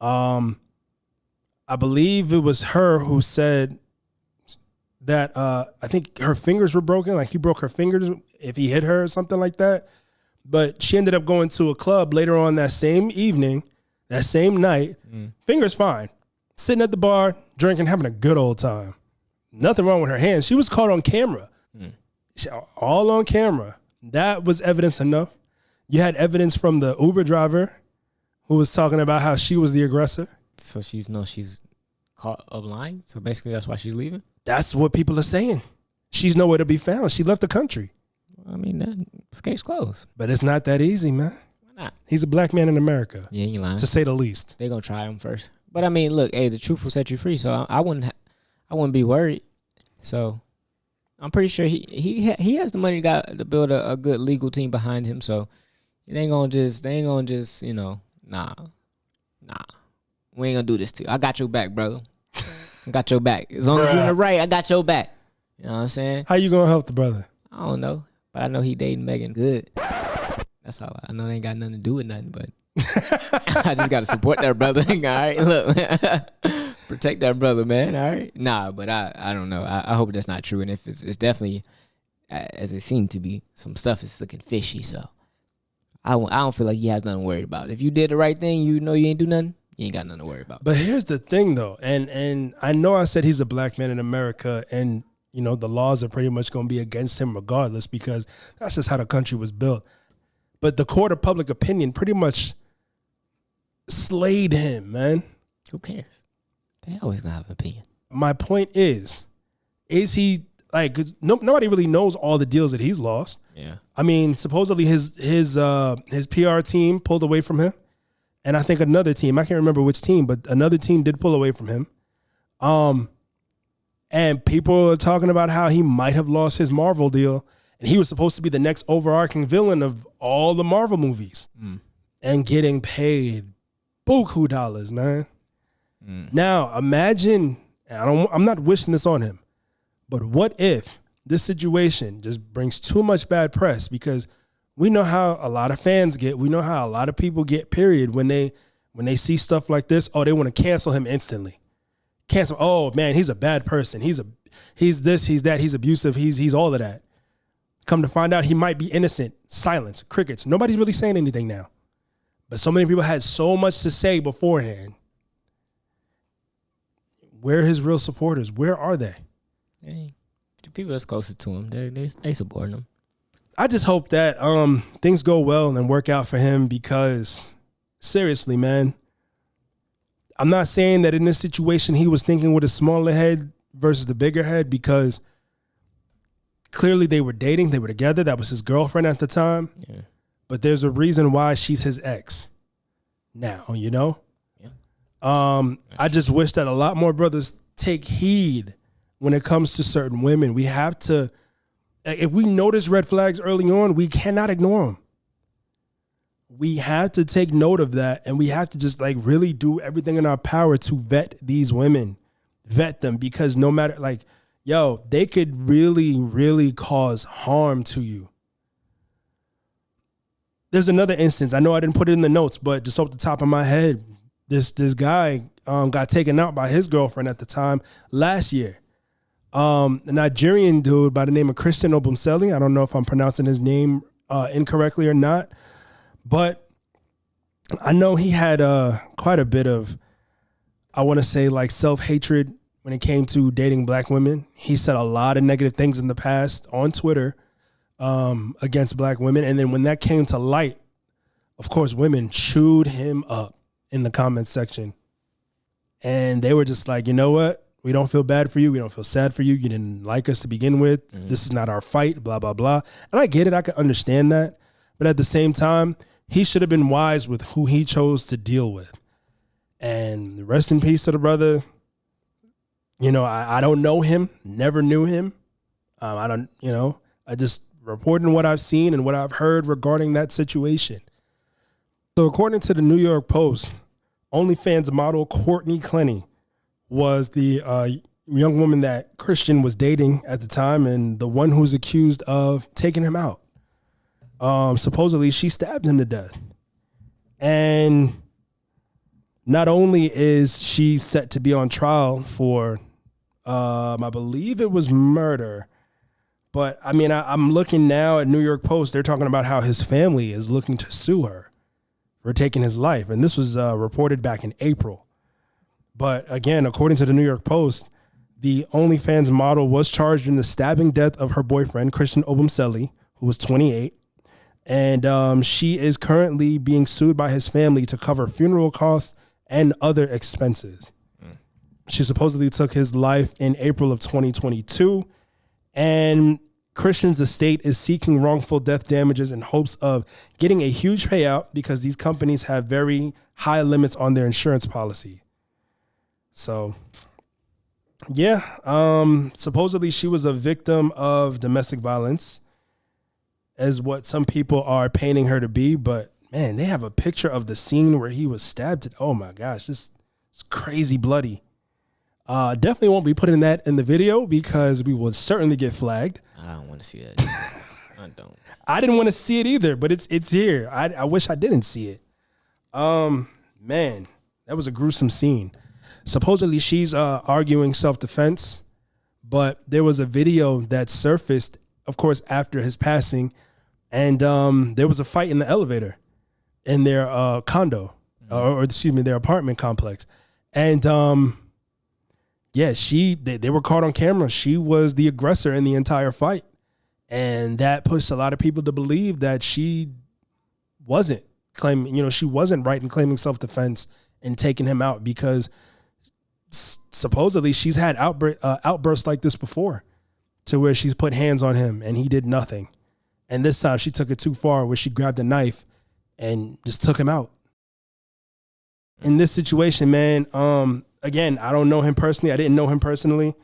I believe it was her who said that I think her fingers were broken. Like he broke her fingers if he hit her or something like that. But she ended up going to a club later on that same evening, that same night. Fingers fine. Sitting at the bar, drinking, having a good old time. Nothing wrong with her hands. She was caught on camera. All on camera. That was evidence enough. You had evidence from the Uber driver who was talking about how she was the aggressor. So she's caught up lying? So basically that's why she's leaving? That's what people are saying. She's nowhere to be found. She left the country. I mean, that case closed. But it's not that easy, man. Why not? He's a black man in America. Yeah, you lying. To say the least. They're going to try him first. But I mean, look, hey, the truth will set you free. So I wouldn't be worried. So I'm pretty sure he has the money to build a good legal team behind him. So they ain't gonna just, nah. We ain't gonna do this to you. I got your back, brother. I got your back. As long as you're in the right, I got your back. You know what I'm saying? How you gonna help the brother? I don't know. But I know he dating Megan good. That's all. I know they ain't got nothing to do with nothing, but I just gotta support that brother. All right, look. Protect that brother, man. All right. Nah, but I don't know. I hope that's not true. And if it's definitely, as it seemed to be, some stuff is looking fishy. So I don't feel like he has nothing to worry about. If you did the right thing, you know you ain't do nothing, you ain't got nothing to worry about. But here's the thing, though. And I know I said he's a black man in America, and, the laws are pretty much going to be against him regardless because that's just how the country was built. But the court of public opinion pretty much slayed him, man. Who cares? They always gonna have an opinion. My point is he like? 'Cause nobody really knows all the deals that he's lost. Yeah. I mean, supposedly his PR team pulled away from him, and I think another team, I can't remember which team, but another team did pull away from him. And people are talking about how he might have lost his Marvel deal, and he was supposed to be the next overarching villain of all the Marvel movies, and getting paid buku dollars, man. Now, imagine, I'm not wishing this on him, but what if this situation just brings too much bad press? Because we know how a lot of fans get. We know how a lot of people get, period, when they see stuff like this. Oh, they want to cancel him instantly. Cancel. Oh, man, he's a bad person. He's this, he's that, he's abusive, he's all of that. Come to find out he might be innocent. Silence, crickets. Nobody's really saying anything now. But so many people had so much to say beforehand. Where are his real supporters? Where are they? Hey, the people that's closest to him, they support him. I just hope that things go well and work out for him because, seriously, man, I'm not saying that in this situation he was thinking with a smaller head versus the bigger head because clearly they were dating. They were together. That was his girlfriend at the time. Yeah. But there's a reason why she's his ex now, Yeah. I just wish that a lot more brothers take heed when it comes to certain women. We have to, if we notice red flags early on, we cannot ignore them. We have to take note of that, and we have to just really do everything in our power to vet these women, vet them, because no matter they could really, really cause harm to you. There's another instance. I know I didn't put it in the notes, but just off the top of my head, this guy got taken out by his girlfriend at the time last year. A Nigerian dude by the name of Christian Obumseli. I don't know if I'm pronouncing his name incorrectly or not, but I know he had quite a bit of, I want to say, self-hatred when it came to dating black women. He said a lot of negative things in the past on Twitter against black women. And then when that came to light, of course, women chewed him up in the comments section. And they were just like, you know what? We don't feel bad for you. We don't feel sad for you. You didn't like us to begin with. Mm-hmm. This is not our fight, blah, blah, blah. And I get it. I can understand that. But at the same time, he should have been wise with who he chose to deal with. And rest in peace to the brother. You know, I don't know him, never knew him. I just reporting what I've seen and what I've heard regarding that situation. So according to the New York Post, OnlyFans model Courtney Clenny was the young woman that Christian was dating at the time and the one who's accused of taking him out. Supposedly she stabbed him to death. And not only is she set to be on trial for, I believe it was murder, but I mean, I'm looking now at New York Post. They're talking about how his family is looking to sue her for taking his life. And this was reported back in April. But again, according to the New York Post, the OnlyFans model was charged in the stabbing death of her boyfriend, Christian Obumseli, who was 28. And she is currently being sued by his family to cover funeral costs and other expenses. She supposedly took his life in April of 2022. And Christian's estate is seeking wrongful death damages in hopes of getting a huge payout because these companies have very high limits on their insurance policy. So, yeah, supposedly she was a victim of domestic violence, as what some people are painting her to be. But man, they have a picture of the scene where he was stabbed. Oh my gosh, this is crazy bloody. Definitely won't be putting that in the video because we will certainly get flagged. I don't want to see that. I don't. I didn't want to see it either, but it's here. I wish I didn't see it. Man, that was a gruesome scene. Supposedly she's arguing self-defense, but there was a video that surfaced, of course, after his passing, and there was a fight in the elevator in their condo, or excuse me, their apartment complex, and yeah, they were caught on camera. She was the aggressor in the entire fight. And that pushed a lot of people to believe that she wasn't claiming, she wasn't right in claiming self-defense and taking him out because supposedly she's had outbursts like this before to where she's put hands on him and he did nothing. And this time she took it too far where she grabbed a knife and just took him out. In this situation, man, again, I don't know him personally. I didn't know him personally.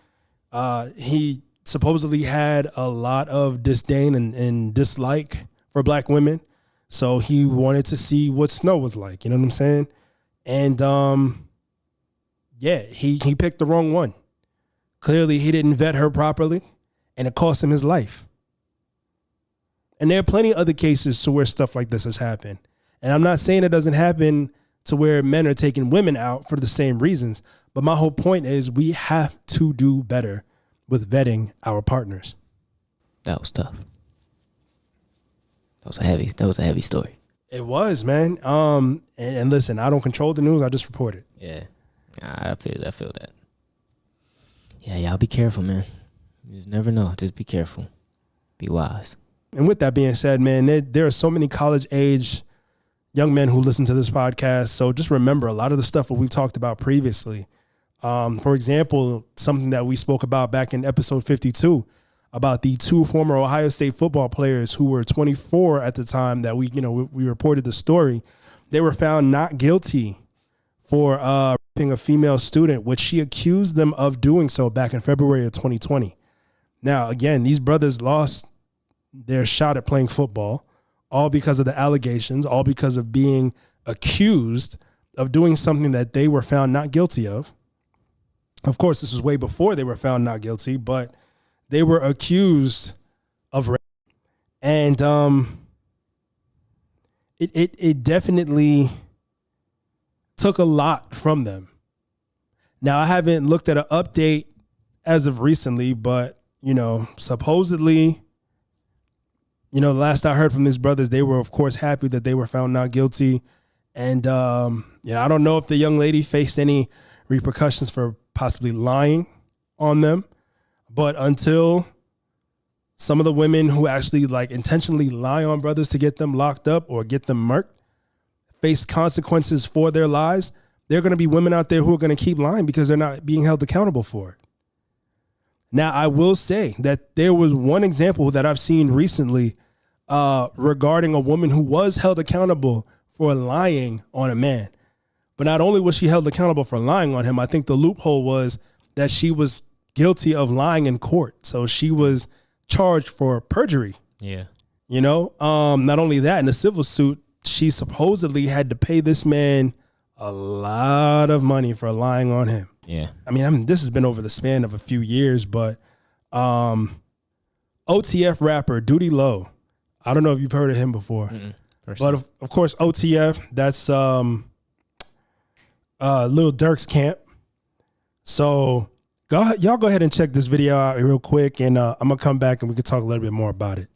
He supposedly had a lot of disdain and dislike for black women. So he wanted to see what Snow was like. You know what I'm saying? And yeah, he picked the wrong one. Clearly, he didn't vet her properly, and it cost him his life. And there are plenty of other cases to where stuff like this has happened. And I'm not saying it doesn't happen to where men are taking women out for the same reasons. But my whole point is we have to do better with vetting our partners. That was tough. That was a heavy story. It was, man. And listen, I don't control the news. I just report it. Yeah. I feel that. Yeah, y'all be careful, man. You just never know. Just be careful. Be wise. And with that being said, man, there are so many college age young men who listen to this podcast. So just remember a lot of the stuff that we've talked about previously. For example, something that we spoke about back in episode 52 about the two former Ohio State football players who were 24 at the time that we reported the story. They were found not guilty for raping a female student, which she accused them of doing so back in February of 2020. Now, again, these brothers lost their shot at playing football, all because of the allegations, all because of being accused of doing something that they were found not guilty of. Of course, this was way before they were found not guilty, but they were accused of rape. And it definitely took a lot from them. Now, I haven't looked at an update as of recently, but, supposedly, the last I heard from these brothers, they were, of course, happy that they were found not guilty. And, I don't know if the young lady faced any repercussions for possibly lying on them. But until some of the women who actually intentionally lie on brothers to get them locked up or get them murked face consequences for their lies, there are going to be women out there who are going to keep lying because they're not being held accountable for it. Now, I will say that there was one example that I've seen recently regarding a woman who was held accountable for lying on a man. But not only was she held accountable for lying on him, I think the loophole was that she was guilty of lying in court. So she was charged for perjury. Yeah. You know, not only that, in the civil suit, she supposedly had to pay this man a lot of money for lying on him. Yeah. I mean, this has been over the span of a few years, but OTF rapper Duty Low, I don't know if you've heard of him before, but of course OTF, that's Lil Durk's camp. So y'all go ahead and check this video out real quick, and I'm gonna come back and we can talk a little bit more about it.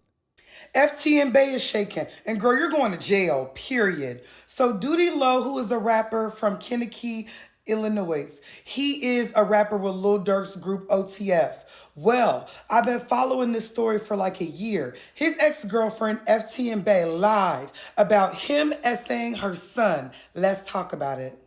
FTN Bay is shaking. And girl, you're going to jail, period. So Duty Low, who is a rapper from Kankakee, Illinois. He is a rapper with Lil Durk's group OTF. Well, I've been following this story for like a year. His ex-girlfriend, FTN Bay, lied about him essaying her son. Let's talk about it.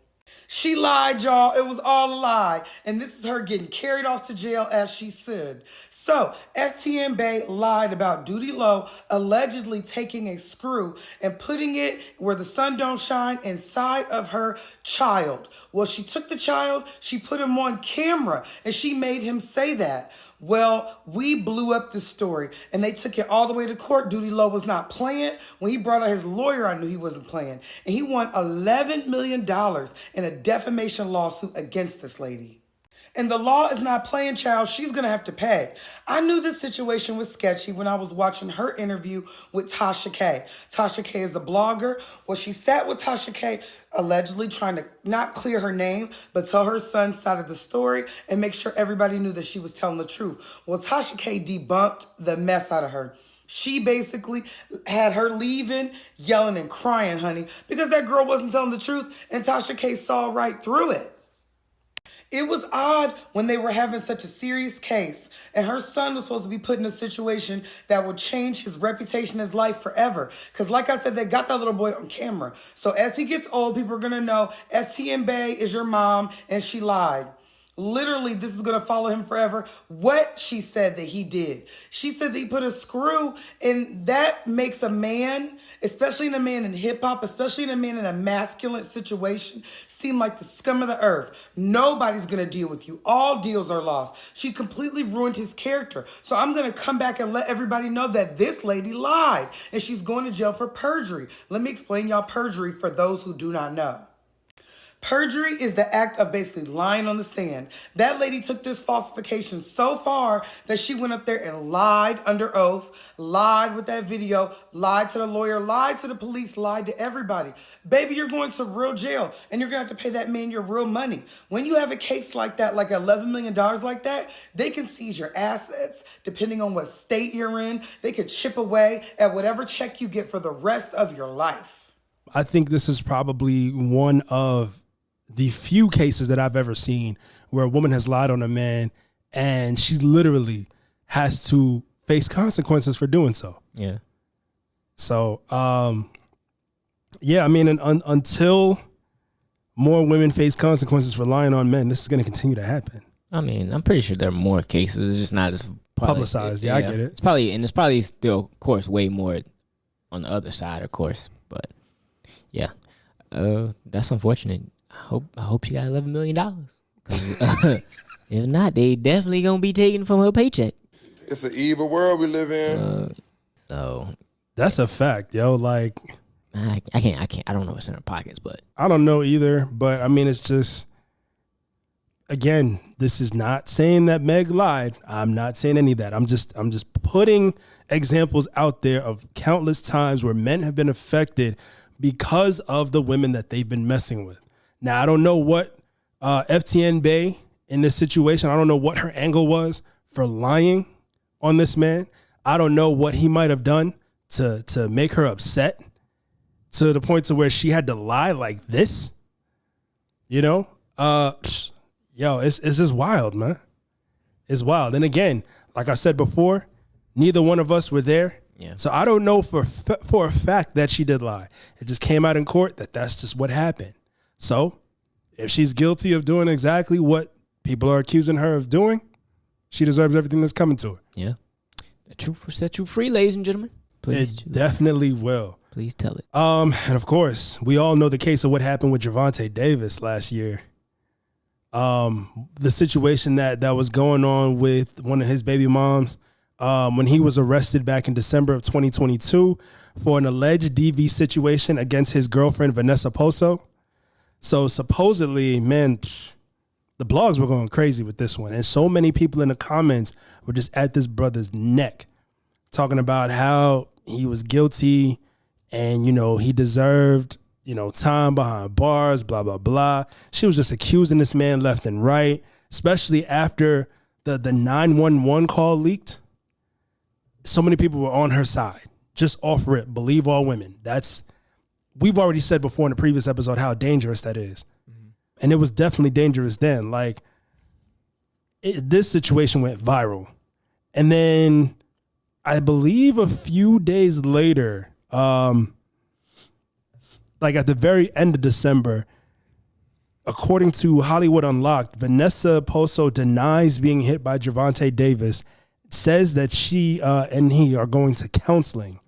She lied, y'all. It was all a lie. And this is her getting carried off to jail as she should. So, FTN Bay lied about Duty Low allegedly taking a screw and putting it where the sun don't shine inside of her child. Well, she took the child, she put him on camera, and she made him say that. Well, we blew up the story, and they took it all the way to court. Duty Low was not playing. When he brought out his lawyer, I knew he wasn't playing. And he won $11 million in a defamation lawsuit against this lady. And the law is not playing, child. She's going to have to pay. I knew this situation was sketchy when I was watching her interview with Tasha K. Tasha K is a blogger. Well, she sat with Tasha K, allegedly trying to not clear her name, but tell her son's side of the story and make sure everybody knew that she was telling the truth. Well, Tasha K debunked the mess out of her. She basically had her leaving, yelling and crying, honey, because that girl wasn't telling the truth, and Tasha K saw right through it. It was odd when they were having such a serious case and her son was supposed to be put in a situation that would change his reputation, his life forever. Because like I said, they got that little boy on camera. So as he gets old, people are going to know FTN Bay is your mom and she lied. Literally, this is going to follow him forever. What she said that he did. She said that he put a screw, and that makes a man, especially in a man in hip hop, especially in a man in a masculine situation, seem like the scum of the earth. Nobody's going to deal with you. All deals are lost. She completely ruined his character. So I'm going to come back and let everybody know that this lady lied, and she's going to jail for perjury. Let me explain y'all perjury for those who do not know. Perjury is the act of basically lying on the stand. That lady took this falsification so far that she went up there and lied under oath, lied with that video, lied to the lawyer, lied to the police, lied to everybody. Baby, you're going to real jail and you're going to have to pay that man your real money. When you have a case like that, like $11 million like that, they can seize your assets depending on what state you're in. They could chip away at whatever check you get for the rest of your life. I think this is probably one of the few cases that I've ever seen where a woman has lied on a man and she literally has to face consequences for doing so. Yeah. So, yeah, I mean, until more women face consequences for lying on men, this is going to continue to happen. I mean, I'm pretty sure there are more cases. It's just not as publicized. Yeah, I get it. It's probably still, of course, way more on the other side, of course. But yeah, that's unfortunate. I hope she got $11 million. If not, they definitely gonna be taken from her paycheck. It's an evil world we live in. So that's a fact, yo. Like, I can't. I don't know what's in her pockets, but I don't know either. But I mean, it's just, again, this is not saying that Meg lied. I'm not saying any of that. I'm just putting examples out there of countless times where men have been affected because of the women that they've been messing with. Now, I don't know what FTN Bay in this situation, I don't know what her angle was for lying on this man. I don't know what he might have done to make her upset to the point to where she had to lie like this. You know? Yo, it's just wild, man. It's wild. And again, like I said before, neither one of us were there. yeah. So I don't know for a fact that she did lie. It just came out in court that that's just what happened. So if she's guilty of doing exactly what people are accusing her of doing, she deserves everything that's coming to her. Yeah. The truth will set you free, ladies and gentlemen. Please It definitely will. Please tell it. And of course, we all know the case of what happened with Gervonta Davis last year. The situation that was going on with one of his baby moms when he was arrested back in December of 2022 for an alleged DV situation against his girlfriend, Vanessa Poso. So supposedly, man, the blogs were going crazy with this one. And so many people in the comments were just at this brother's neck, talking about how he was guilty and, you know, he deserved, you know, time behind bars, blah, blah, blah. She was just accusing this man left and right, especially after the 911 call leaked. So many people were on her side, just off rip, believe all women. We've already said before in the previous episode how dangerous that is. Mm-hmm. And it was definitely dangerous then. Like, this situation went viral. And then I believe a few days later, like at the very end of December, according to Hollywood Unlocked, Vanessa Poso denies being hit by Gervonta Davis, says that she and he are going to counseling.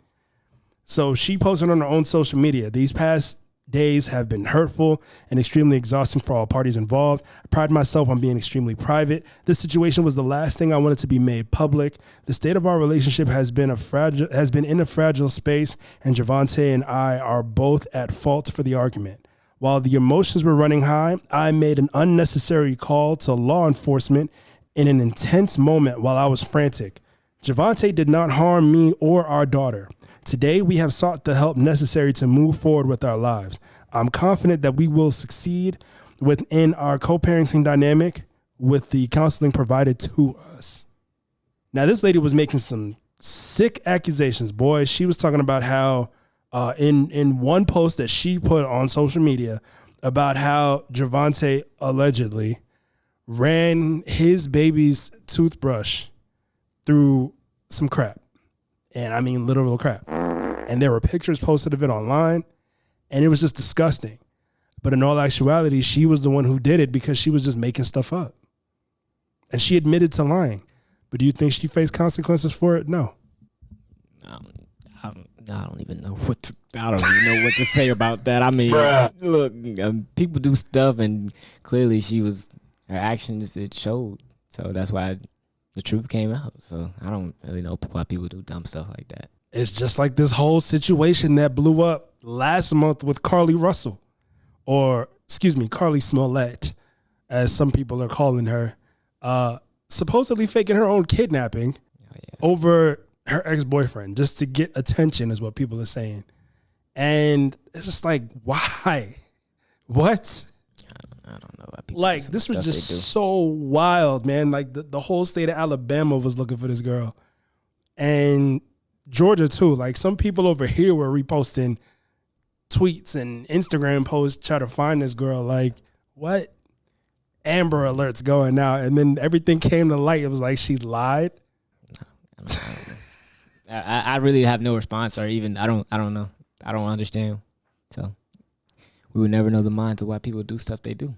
So she posted on her own social media, "These past days have been hurtful and extremely exhausting for all parties involved. I pride myself on being extremely private. This situation was the last thing I wanted to be made public. The state of our relationship has been in a fragile space, and Gervonta and I are both at fault for the argument. While the emotions were running high, I made an unnecessary call to law enforcement in an intense moment while I was frantic. Gervonta did not harm me or our daughter. Today, we have sought the help necessary to move forward with our lives. I'm confident that we will succeed within our co-parenting dynamic with the counseling provided to us." Now, this lady was making some sick accusations, boy. She was talking about how in one post that she put on social media about how Gervonta allegedly ran his baby's toothbrush through some crap. And I mean literal crap. And there were pictures posted of it online, and it was just disgusting. But in all actuality, she was the one who did it because she was just making stuff up. And she admitted to lying. But do you think she faced consequences for it? No. I don't even know what to say about that. I mean, look, people do stuff, and clearly her actions, it showed. So that's why the truth came out. So I don't really know why people do dumb stuff like that. It's just like this whole situation that blew up last month with Carly Russell, or excuse me, Carly Smollett, as some people are calling her, supposedly faking her own kidnapping over her ex-boyfriend just to get attention, is what people are saying. And it's just like, why? What? I don't know why people like, this was just so wild, man. Like, the whole state of Alabama was looking for this girl. And Georgia, too. Like, some people over here were reposting tweets and Instagram posts try to find this girl. Like, what? Amber alerts going out. And then everything came to light. It was like she lied. I really have no response, or even I don't know. I don't understand. So we would never know the minds of why people do stuff they do.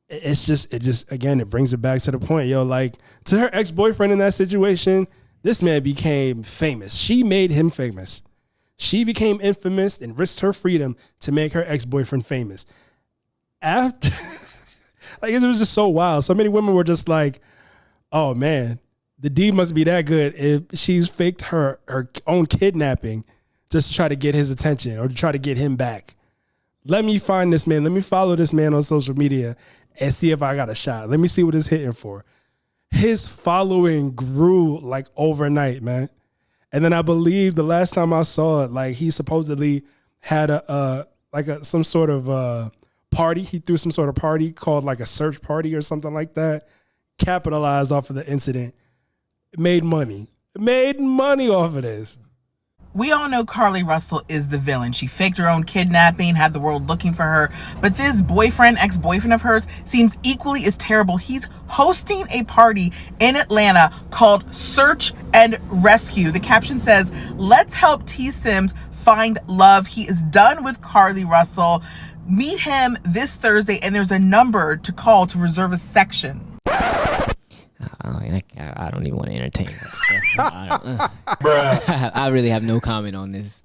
It just again, it brings it back to the point, yo. Like, to her ex-boyfriend in that situation, this man became famous. She made him famous. She became infamous and risked her freedom to make her ex-boyfriend famous. After, like, it was just so wild. So many women were just like, "Oh man, the D must be that good if she's faked her own kidnapping just to try to get his attention or to try to get him back. Let me find this man. Let me follow this man on social media and see if I got a shot. Let me see what it's hitting for." His following grew like overnight, man. And then I believe the last time I saw it, like, he supposedly had some sort of party. He threw some sort of party called like a search party or something like that. Capitalized off of the incident. Made money off of this. We all know Carly Russell is the villain. She faked her own kidnapping, had the world looking for her. But this ex-boyfriend of hers, seems equally as terrible. He's hosting a party in Atlanta called Search and Rescue. The caption says, "Let's help T. Sims find love. He is done with Carly Russell. Meet him this Thursday, and there's a number to call to reserve a section." I don't even want to entertain that stuff. I really have no comment on this.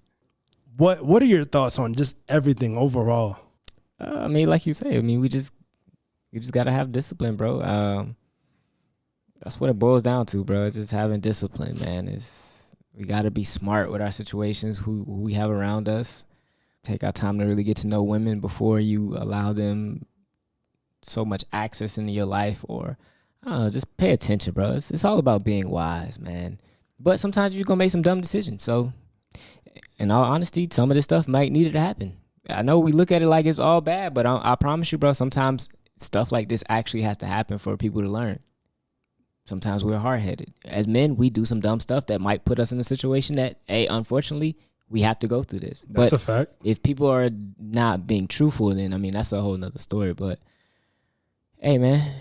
What are your thoughts on just everything overall? I mean, like you say, I mean, we just gotta have discipline, bro. That's what it boils down to, bro. It's just having discipline, man. We gotta be smart with our situations, who we have around us. Take our time to really get to know women before you allow them so much access into your life, or just pay attention, bro. It's all about being wise, man. But sometimes you're gonna make some dumb decisions. So, in all honesty, some of this stuff might need it to happen. I know we look at it like it's all bad, but I promise you, bro, sometimes stuff like this actually has to happen for people to learn. Sometimes we're hard-headed. As men, we do some dumb stuff that might put us in a situation that, unfortunately, we have to go through this. That's a fact. If people are not being truthful, then, I mean, that's a whole nother story. But, hey, man,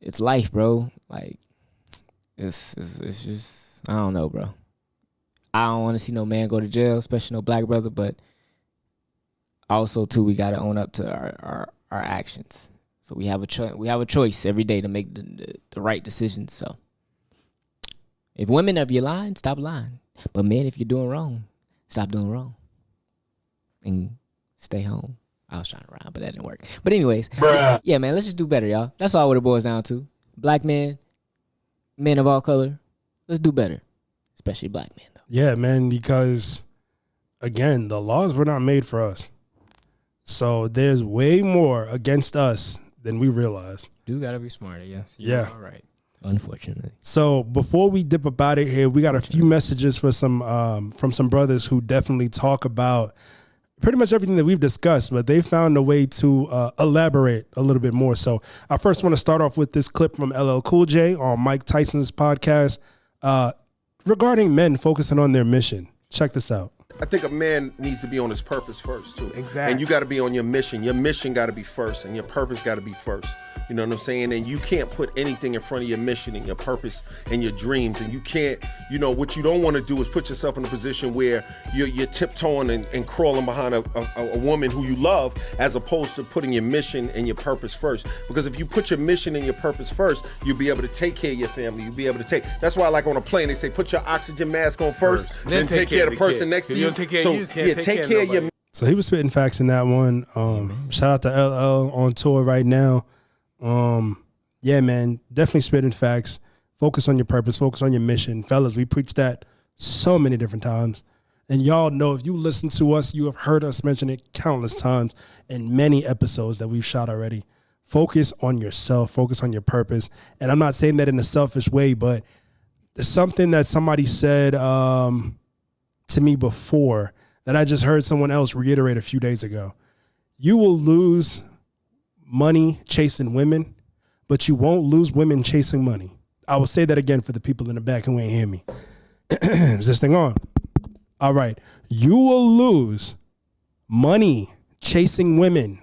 it's life, bro. Like, it's just, I don't know, bro. I don't want to see no man go to jail, especially no black brother. But also, too, we got to own up to our actions. So we have a choice every day to make the right decisions. So if women, if you're lying, stop lying. But men, if you're doing wrong, stop doing wrong and stay home. I was trying to rhyme, but that didn't work. But anyways, yeah, man, let's just do better, y'all. That's all what it boils down to. Black men, men of all color, let's do better, especially black men, though. Yeah, man, because, again, the laws were not made for us. So there's way more against us than we realize. Do gotta be smarter, yes. Yeah. All right. Unfortunately. So before we dip up out of here, we got a few messages for from some brothers who definitely talk about pretty much everything that we've discussed, but they found a way to elaborate a little bit more. So I first want to start off with this clip from LL Cool J on Mike Tyson's podcast regarding men focusing on their mission. Check this out. I think a man needs to be on his purpose first, too. Exactly. And you got to be on your mission. Your mission got to be first, and your purpose got to be first. You know what I'm saying? And you can't put anything in front of your mission and your purpose and your dreams. And you can't, you know, what you don't want to do is put yourself in a position where you're tiptoeing and crawling behind a woman who you love, as opposed to putting your mission and your purpose first. Because if you put your mission and your purpose first, you'll be able to take care of your family. You'll be able to take. That's why, like on a plane, they say put your oxygen mask on first, then take care of the person next to you. Take care of you, can't take care of your. So he was spitting facts in that one. Shout out to LL on tour right now. Yeah, man, definitely spitting facts. Focus on your purpose. Focus on your mission. Fellas, we preach that so many different times. And y'all know, if you listen to us, you have heard us mention it countless times in many episodes that we've shot already. Focus on yourself. Focus on your purpose. And I'm not saying that in a selfish way, but there's something that somebody said to me before that I just heard someone else reiterate a few days ago. You will lose money chasing women, but you won't lose women chasing money. I will say that again for the people in the back who ain't hear me. Is this thing on? All right. You will lose money chasing women,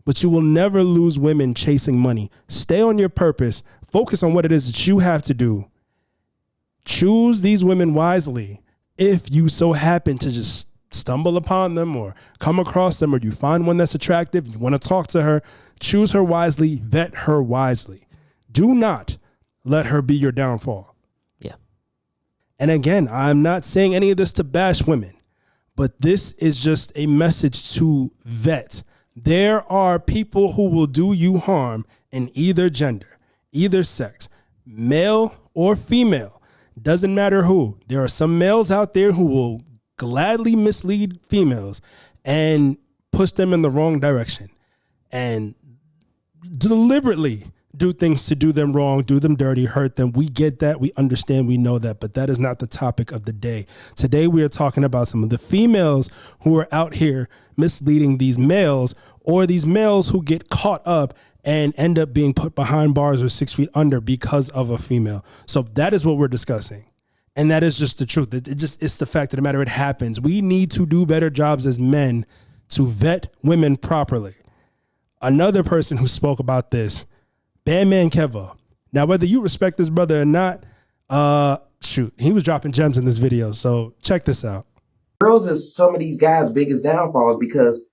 but you will never lose women chasing money. Stay on your purpose. Focus on what it is that you have to do. Choose these women wisely. If you so happen to just stumble upon them or come across them, or you find one that's attractive, you want to talk to her, choose her wisely, vet her wisely. Do not let her be your downfall. Yeah. And again, I'm not saying any of this to bash women, but this is just a message to vet. There are people who will do you harm in either gender, either sex, male or female. Doesn't matter who. There are some males out there who will gladly mislead females and push them in the wrong direction and deliberately do things to do them wrong, do them dirty, hurt them. We get that. We understand. We know that. But that is not the topic of the day. Today, we are talking about some of the females who are out here misleading these males, or these males who get caught up and end up being put behind bars or 6 feet under because of a female. So that is what we're discussing. And that is just the truth. It's the fact of the matter. It happens. We need to do better jobs as men to vet women properly. Another person who spoke about this, Bandman Keva. Now, whether you respect this brother or not, he was dropping gems in this video. So check this out. Girls is some of these guys' biggest downfalls because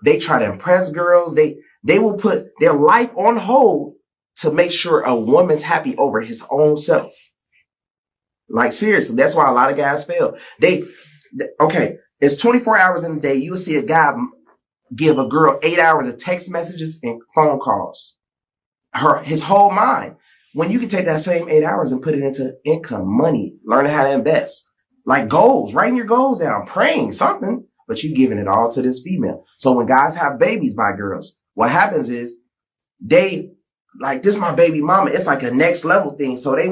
they try to impress girls. They will put their life on hold to make sure a woman's happy over his own self. Like seriously, that's why a lot of guys fail. Okay, it's 24 hours in a day. You'll see a guy give a girl 8 hours of text messages and phone calls. His whole mind. When you can take that same 8 hours and put it into income, money, learning how to invest, like goals, writing your goals down, praying, something, but you giving it all to this female. So when guys have babies by girls, what happens is they like, this is my baby mama. It's like a next level thing. So they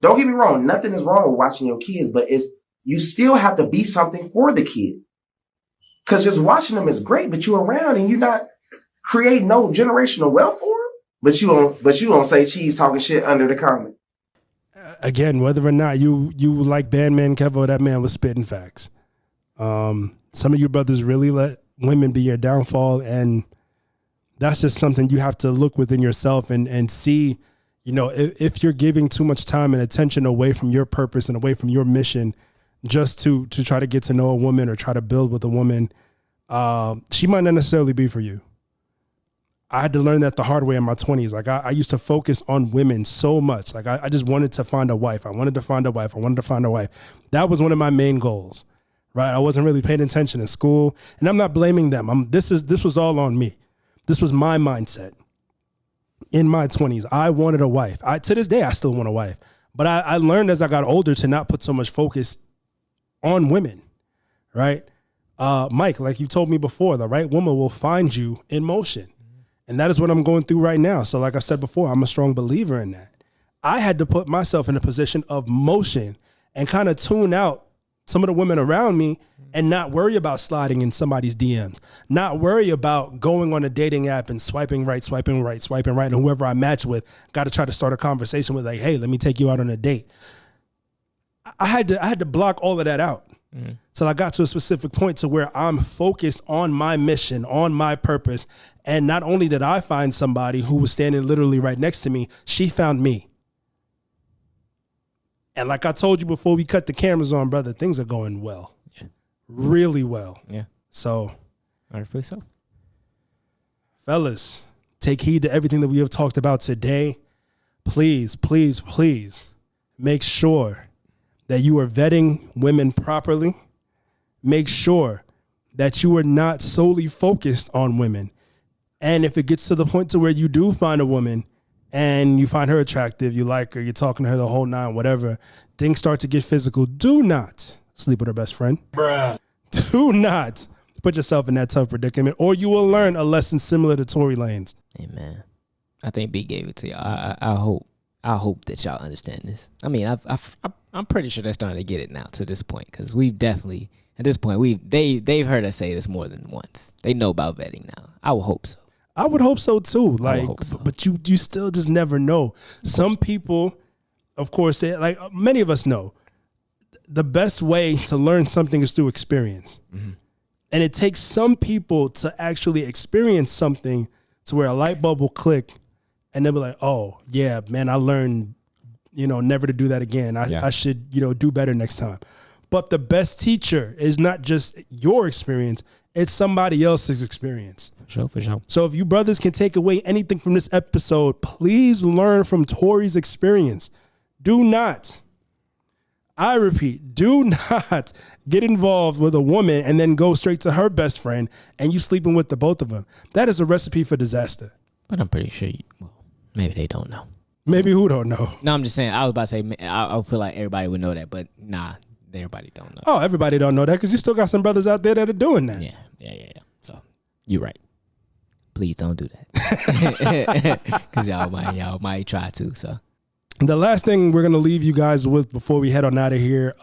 don't get me wrong. Nothing is wrong with watching your kids, but you still have to be something for the kid. Cause just watching them is great, but you're around and you're not creating no generational wealth for them. But you don't say cheese talking shit under the comment. Again, whether or not you like Bandman Kevo, that man was spitting facts. Some of you brothers really let women be your downfall, and that's just something you have to look within yourself and see, if you're giving too much time and attention away from your purpose and away from your mission just to try to get to know a woman or try to build with a woman, she might not necessarily be for you. I had to learn that the hard way in my 20s. Like I used to focus on women so much. Like I just wanted to find a wife. I wanted to find a wife. That was one of my main goals, right? I wasn't really paying attention in school, and I'm not blaming them. This was all on me. This was my mindset in my 20s. I wanted a wife. To this day, I still want a wife, but I learned as I got older to not put so much focus on women, right? Mike, like you told me before, the right woman will find you in motion. And that is what I'm going through right now. So like I said before, I'm a strong believer in that. I had to put myself in a position of motion and kind of tune out some of the women around me and not worry about sliding in somebody's DMs, not worry about going on a dating app and swiping right. And whoever I match with, got to try to start a conversation with, like, hey, let me take you out on a date. I had to block all of that out. Till I got to a specific point to where I'm focused on my mission, on my purpose. And not only did I find somebody who was standing literally right next to me, she found me. And like I told you before we cut the cameras on, brother, things are going well. Yeah. Really well. Yeah. So. Rightfully so. Fellas, take heed to everything that we have talked about today. Please, please, please make sure that you are vetting women properly. Make sure that you are not solely focused on women. And if it gets to the point to where you do find a woman and you find her attractive, you like her, you're talking to her the whole nine, whatever, things start to get physical, do not sleep with her best friend. Bruh. Do not put yourself in that tough predicament, or you will learn a lesson similar to Tory Lanez. Amen. I think B gave it to y'all. I hope that y'all understand this. I mean, I'm pretty sure they're starting to get it now to this point, because we've definitely, at this point, they've heard us say this more than once. They know about vetting now. I would hope so. I would hope so too. Like, so. But you still just never know. Some people, of course, like many of us know, the best way to learn something is through experience. Mm-hmm. And it takes some people to actually experience something to where a light bulb will click, and they'll be like, oh, yeah, man, I learned, never to do that again. I should, do better next time. But the best teacher is not just your experience, it's somebody else's experience. For sure. So if you brothers can take away anything from this episode, please learn from Tory's experience. Do not, I repeat, do not get involved with a woman and then go straight to her best friend and you sleeping with the both of them. That is a recipe for disaster. But I'm pretty sure, maybe they don't know. Maybe who don't know? No, I'm just saying, I was about to say, I feel like everybody would know that, but nah, everybody don't know. Oh, everybody don't know that because you still got some brothers out there that are doing that. Yeah. So, you're right. Please don't do that. Because y'all might try to, so. The last thing we're going to leave you guys with before we head on out of here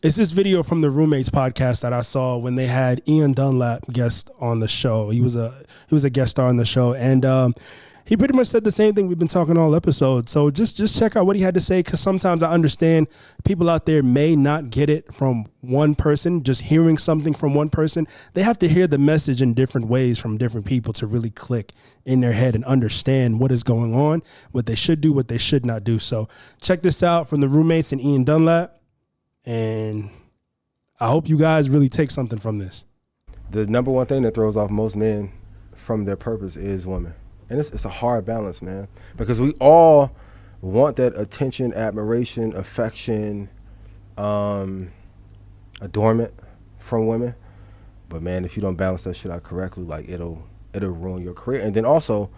is this video from the Roommates podcast that I saw when they had Ian Dunlap guest on the show. He was a guest star on the show, and he pretty much said the same thing we've been talking all episode. So just check out what he had to say, because sometimes I understand people out there may not get it from one person, just hearing something from one person. They have to hear the message in different ways from different people to really click in their head and understand what is going on, what they should do, what they should not do. So check this out from the Roommates and Ian Dunlap, and I hope you guys really take something from this. The number one thing that throws off most men from their purpose is women. And it's a hard balance, man, because we all want that attention, admiration, affection, adornment from women. But man, if you don't balance that shit out correctly, like it'll ruin your career. And then also,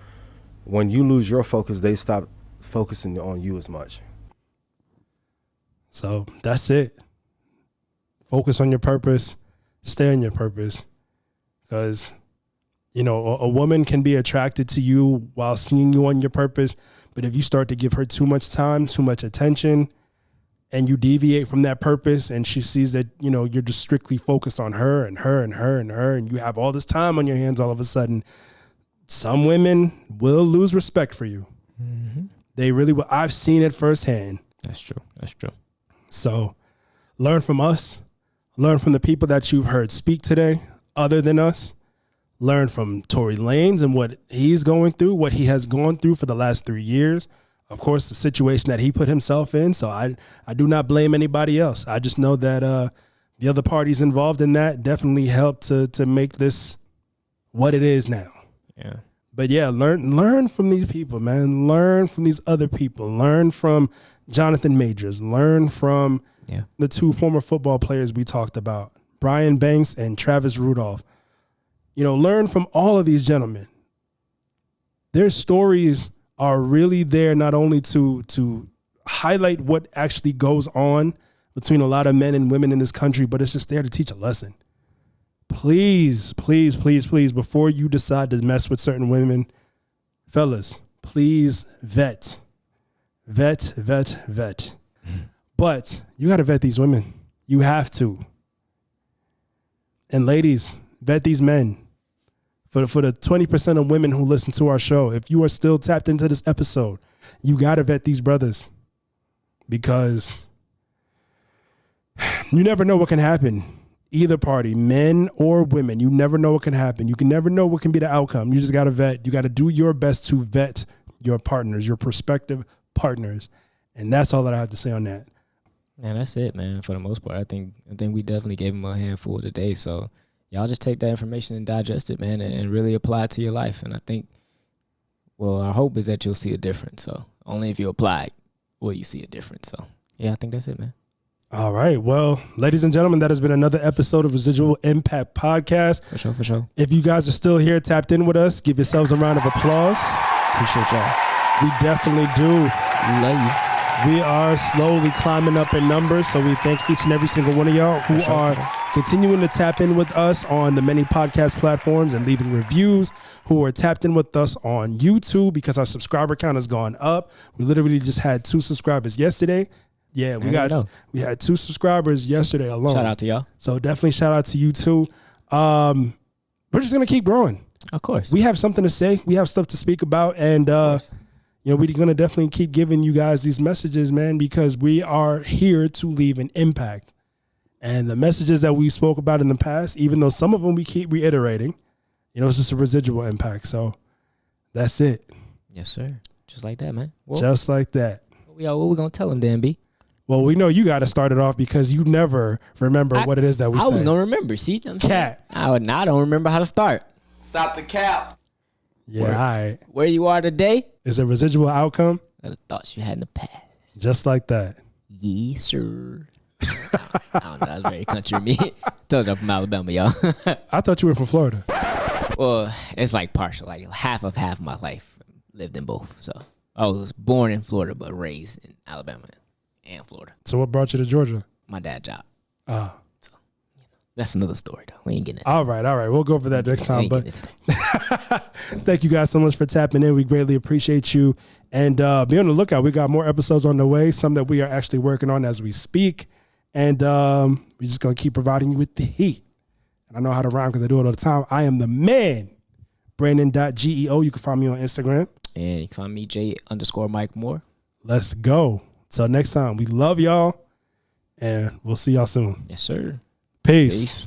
when you lose your focus, they stop focusing on you as much. So that's it. Focus on your purpose. Stay on your purpose. Because, you know, a woman can be attracted to you while seeing you on your purpose. But if you start to give her too much time, too much attention, and you deviate from that purpose, and she sees that, you know, you're just strictly focused on her and her and her and her, and you have all this time on your hands all of a sudden, some women will lose respect for you. Mm-hmm. They really will. I've seen it firsthand. That's true. That's true. So learn from us. Learn from the people that you've heard speak today other than us. Learn from Tory Lanez and what he's going through, what he has gone through for the last 3 years. Of course, the situation that he put himself in. So I do not blame anybody else. I just know that the other parties involved in that definitely helped to make this what it is now. Yeah. But yeah, learn from these people, man. Learn from these other people. Learn from Johnathan Majors. Learn from the two former football players we talked about, Brian Banks and Travis Rudolph. You know, learn from all of these gentlemen. Their stories are really there not only to highlight what actually goes on between a lot of men and women in this country, but it's just there to teach a lesson. Please, please, please, please, before you decide to mess with certain women, fellas, please vet. Vet. But you got to vet these women. You have to. And ladies, vet these men. For the 20% of women who listen to our show, if you are still tapped into this episode, you got to vet these brothers. Because you never know what can happen. Either party, men or women, you never know what can happen. You can never know what can be the outcome. You just got to vet. You got to do your best to vet your partners, your prospective partners. And that's all that I have to say on that. Man, that's it, man. For the most part, I think we definitely gave him a handful today. So y'all just take that information and digest it, man, and really apply it to your life. And I think, well, our hope is that you'll see a difference. So only if you apply it will you see a difference. So yeah, I think that's it, man. All right. Well, ladies and gentlemen, that has been another episode of Residual Impact Podcast. For sure. If you guys are still here, tapped in with us, give yourselves a round of applause. Appreciate y'all. We definitely do. Love you. We are slowly climbing up in numbers, so we thank each and every single one of y'all who are continuing to tap in with us on the many podcast platforms and leaving reviews, who are tapped in with us on YouTube because our subscriber count has gone up. We literally just had 2 subscribers yesterday. Yeah, we had 2 subscribers yesterday alone. Shout out to y'all. So definitely shout out to you too. We're just gonna keep growing. Of course. We have something to say. We have stuff to speak about, and you know, we're gonna definitely keep giving you guys these messages, man, because we are here to leave an impact. And the messages that we spoke about in the past, even though some of them we keep reiterating, you know, it's just a residual impact. So that's it. Yes, sir. Just like that, man. Well, just like that. What we gonna tell him, Dan B? Well, we know you got to start it off because you never remember what it is that we say. I was gonna remember. See, cat. I don't remember how to start. Stop the cap. Yeah, all right. Where you are today is a residual outcome. Of the thoughts you had in the past. Just like that. Yes, sir. I don't know. That's very country of me. Told you I'm from Alabama, y'all. I thought you were from Florida. Well, it's like partial. Like half of my life lived in both. So I was born in Florida, but raised in Alabama and Florida. So what brought you to Georgia? My dad's job. Oh. So, that's another story, though. We ain't getting it. All right. We'll go over that next time. But thank you guys so much for tapping in. We greatly appreciate you. And be on the lookout. We got more episodes on the way, some that we are actually working on as we speak. And we're just going to keep providing you with the heat. And I know how to rhyme because I do it all the time. I am the man, Brandon.geo. You can find me on Instagram. And you can find me, J_Mike Moore. Let's go. Till next time, we love y'all, and we'll see y'all soon. Yes, sir. Peace.